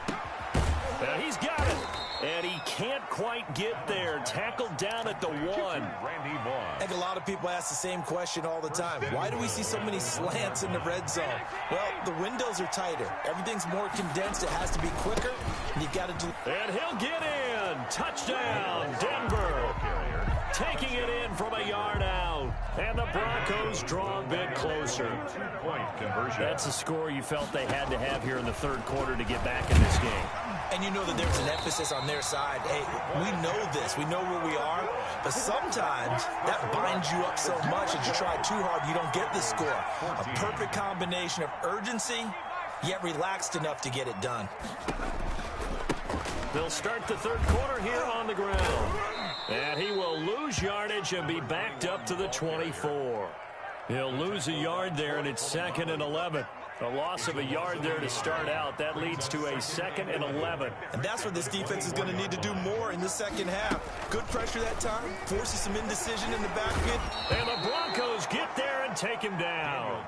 Now he's got it. And he can't quite get there. Tackled down at the 1. Randy Moss. I think a lot of people ask the same question all the time. Why do we see so many slants in the red zone? Well, the windows are tighter. Everything's more condensed. It has to be quicker. And you've got to do... And he'll get in. Touchdown, Denver. Taking it in from a yard out. And the Broncos draw a bit closer. 2-point conversion. That's a score you felt they had to have here in the 3rd quarter to get back in this game. And you know that there's an emphasis on their side. Hey, we know this. We know where we are. But sometimes that binds you up so much that you try too hard, you don't get the score. A perfect combination of urgency, yet relaxed enough to get it done. They'll start the 3rd quarter here on the ground. And he will lose yardage and be backed up to the 24. He'll lose a yard there, and it's 2nd and 11. A loss of a yard there to start out. That leads to a 2nd and 11. And that's where this defense is going to need to do more in the second half. Good pressure that time. Forces some indecision in the backfield. And the Broncos get there and take him down.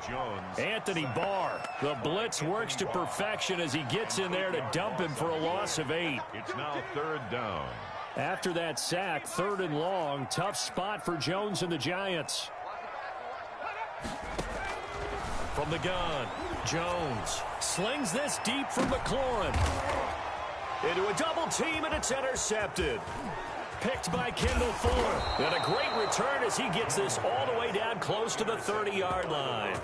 Anthony Barr. The blitz works to perfection as he gets in there to dump him for a loss of 8. It's now 3rd down. After that sack, 3rd and long. Tough spot for Jones and the Giants. From the gun, Jones slings this deep from McLaurin. Into a double team, and it's intercepted. Picked by Kendall Fuller. And a great return as he gets this all the way down close to the 30-yard line.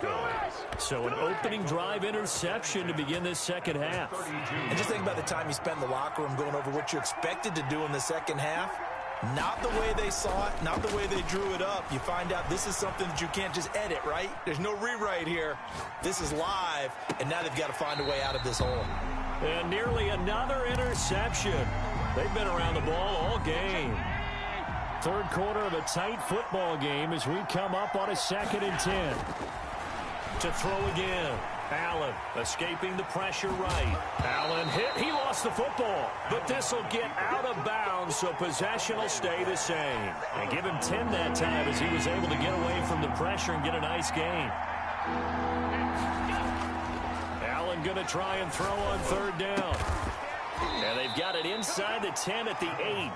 So an opening drive interception to begin this second half. And just think about the time you spend in the locker room going over what you expected to do in the second half. Not the way they saw it, not the way they drew it up. You find out this is something that you can't just edit, right? There's no rewrite here. This is live, and now they've got to find a way out of this hole. And nearly another interception. They've been around the ball all game. 3rd quarter of a tight football game as we come up on a 2nd and 10. To throw again. Allen escaping the pressure right. Allen hit. He lost the football. But this will get out of bounds, so possession will stay the same. And give him 10 that time as he was able to get away from the pressure and get a nice gain. Allen going to try and throw on 3rd down. And they've got it inside the 10 at the 8.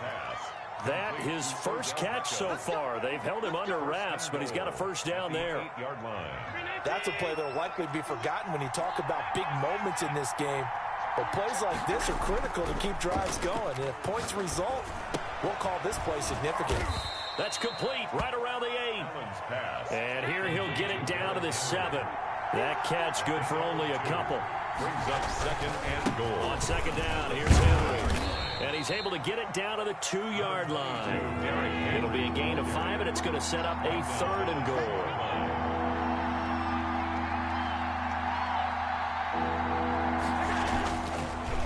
That his first catch so far. They've held him under wraps, but he's got a 1st down there. That's a play that will likely be forgotten when you talk about big moments in this game. But plays like this are critical to keep drives going. And if points result, we'll call this play significant. That's complete right around the 8. And here he'll get it down to the 7. That catch good for only a couple. Brings up 2nd and goal. On 2nd down, here's Henry. And he's able to get it down to the 2-yard line. It'll be a gain of 5, and it's going to set up a 3rd and goal.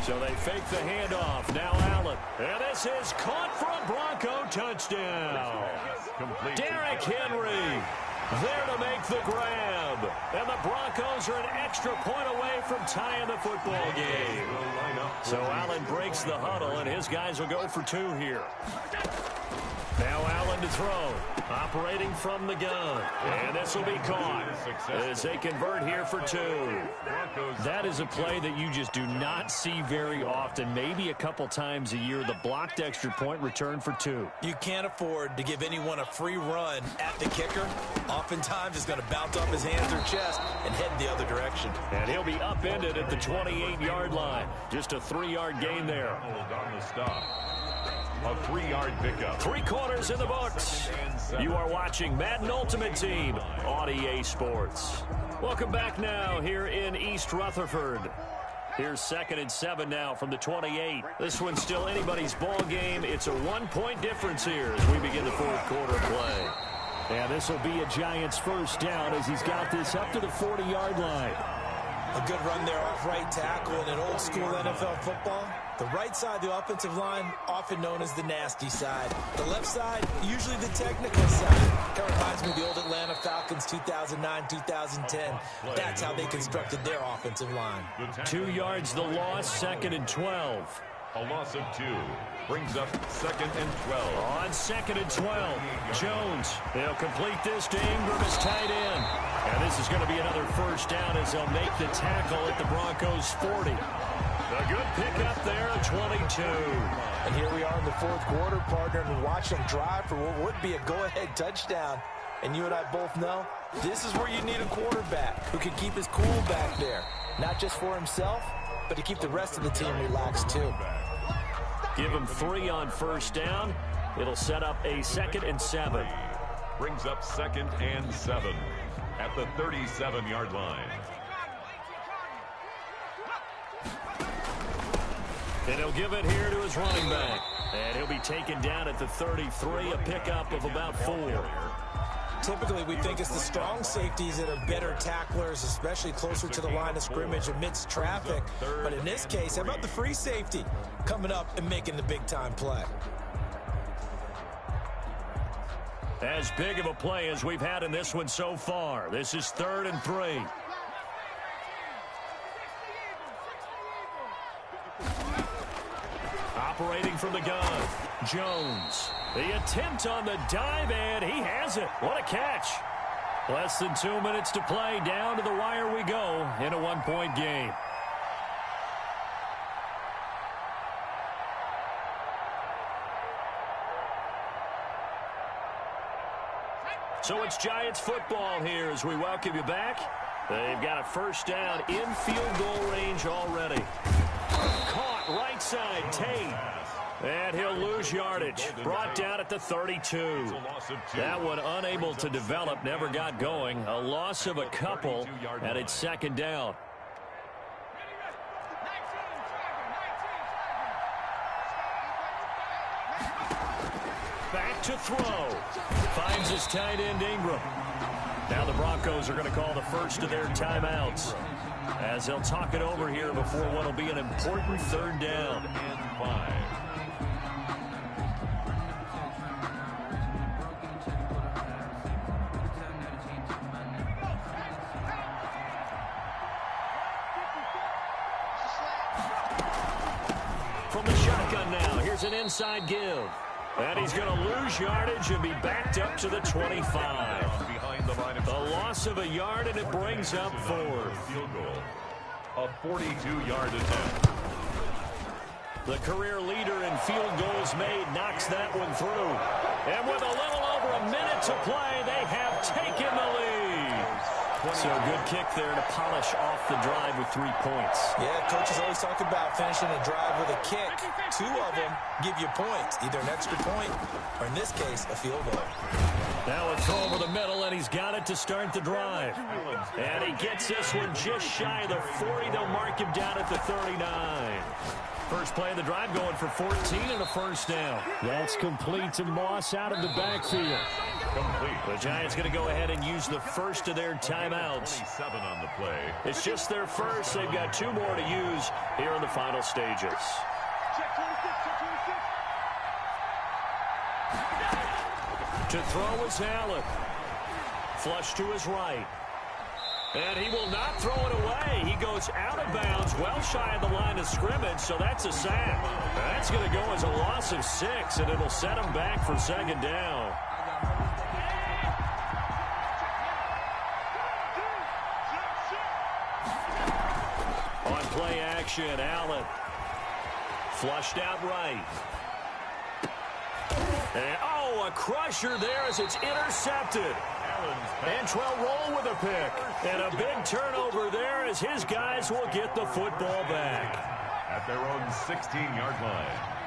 So they fake the handoff. Now Allen. And this is caught for a Bronco touchdown. Derrick Henry there to make the grab. And the Broncos are an extra point away from tying the football game. So Allen breaks the huddle, and his guys will go for 2 here. Now Allen to throw. Operating from the gun. And this will be caught as they convert here for 2. That is a play that you just do not see very often. Maybe a couple times a year. The blocked extra point return for 2. You can't afford to give anyone a free run at the kicker. Oftentimes it's going to bounce off his hands or chest and head the other direction. And he'll be upended at the 28-yard line. Just a 3-yard gain there. On the stop. A 3-yard pickup. 3 quarters in the books. You are watching Madden Ultimate Team on EA Sports. Welcome back now here in East Rutherford. Here's 2nd and 7 now from the 28. This one's still anybody's ball game. It's a 1-point difference here as we begin the 4th quarter play. And this will be a Giants first down as he's got this up to the 40-yard line. A good run there off right tackle in an old-school NFL football. The right side, the offensive line, often known as the nasty side. The left side, usually the technical side. Kind of reminds me of the old Atlanta Falcons 2009-2010. That's how they constructed their offensive line. 2 yards the loss, 2nd and 12. A loss of 2 brings up 2nd and 12. On 2nd and 12, Jones. They'll complete this to Ingram as tight end. And this is going to be another first down as they'll make the tackle at the Broncos 40. A good pickup there at 22. And here we are in the fourth quarter, partner, and watch them drive for what would be a go-ahead touchdown. And you and I both know this is where you need a quarterback who can keep his cool back there. Not just for himself, but to keep the rest of the team relaxed too. Give him 3 on first down. It'll set up a 2nd and 7. Brings up 2nd and 7 at the 37-yard line. And he'll give it here to his running back. And he'll be taken down at the 33, a pickup of about 4. Typically, we think it's the strong safeties that are better tacklers, especially closer to the line of scrimmage amidst traffic. But in this case, how about the free safety coming up and making the big-time play? As big of a play as we've had in this one so far. This is 3rd and 3. Operating from the gun, Jones. The attempt on the dive, and he has it. What a catch. Less than 2 minutes to play. Down to the wire we go in a 1-point game. So it's Giants football here as we welcome you back. They've got a first down in field goal range already. Caught right side, Tate. And he'll lose yardage. Brought down at the 32. That one unable to develop, never got going. A loss of a couple, and it's 2nd down. Back to throw. Finds his tight end, Ingram. Now the Broncos are going to call the first of their timeouts as they'll talk it over here before what will be an important 3rd down. And 5. From the shotgun now, here's an inside give. And he's going to lose yardage and be backed up to the 25. Behind the line of a loss of a yard, and it brings up 4th. Field goal. A 42-yard attempt. The career leader in field goals made knocks that one through. And with a little over a minute to play, they have taken the lead. So a good kick there to polish off the drive with 3 points. Yeah, coaches always talk about finishing a drive with a kick. 2 of them give you points, either an extra point or, in this case, a field goal. Now a throw over the middle, and he's got it to start the drive. And he gets this one just shy of the 40. They'll mark him down at the 39. First play of the drive going for 14 and a first down. That's complete to Moss out of the backfield. Complete. The Giants going to go ahead and use the first of their timeouts. 27 on the play. It's just their first. They've got 2 more to use here in the final stages. To throw is Allen. Flush to his right. And he will not throw it away. He goes out of bounds, well shy of the line of scrimmage, so that's a sack. That's going to go as a loss of 6, and it'll set him back for 2nd down. On play action, Allen. Flushed out right. And, a crusher there as it's intercepted. Antrell Roll with a pick. And a big turnover there as his guys will get the football back. At their own 16-yard line.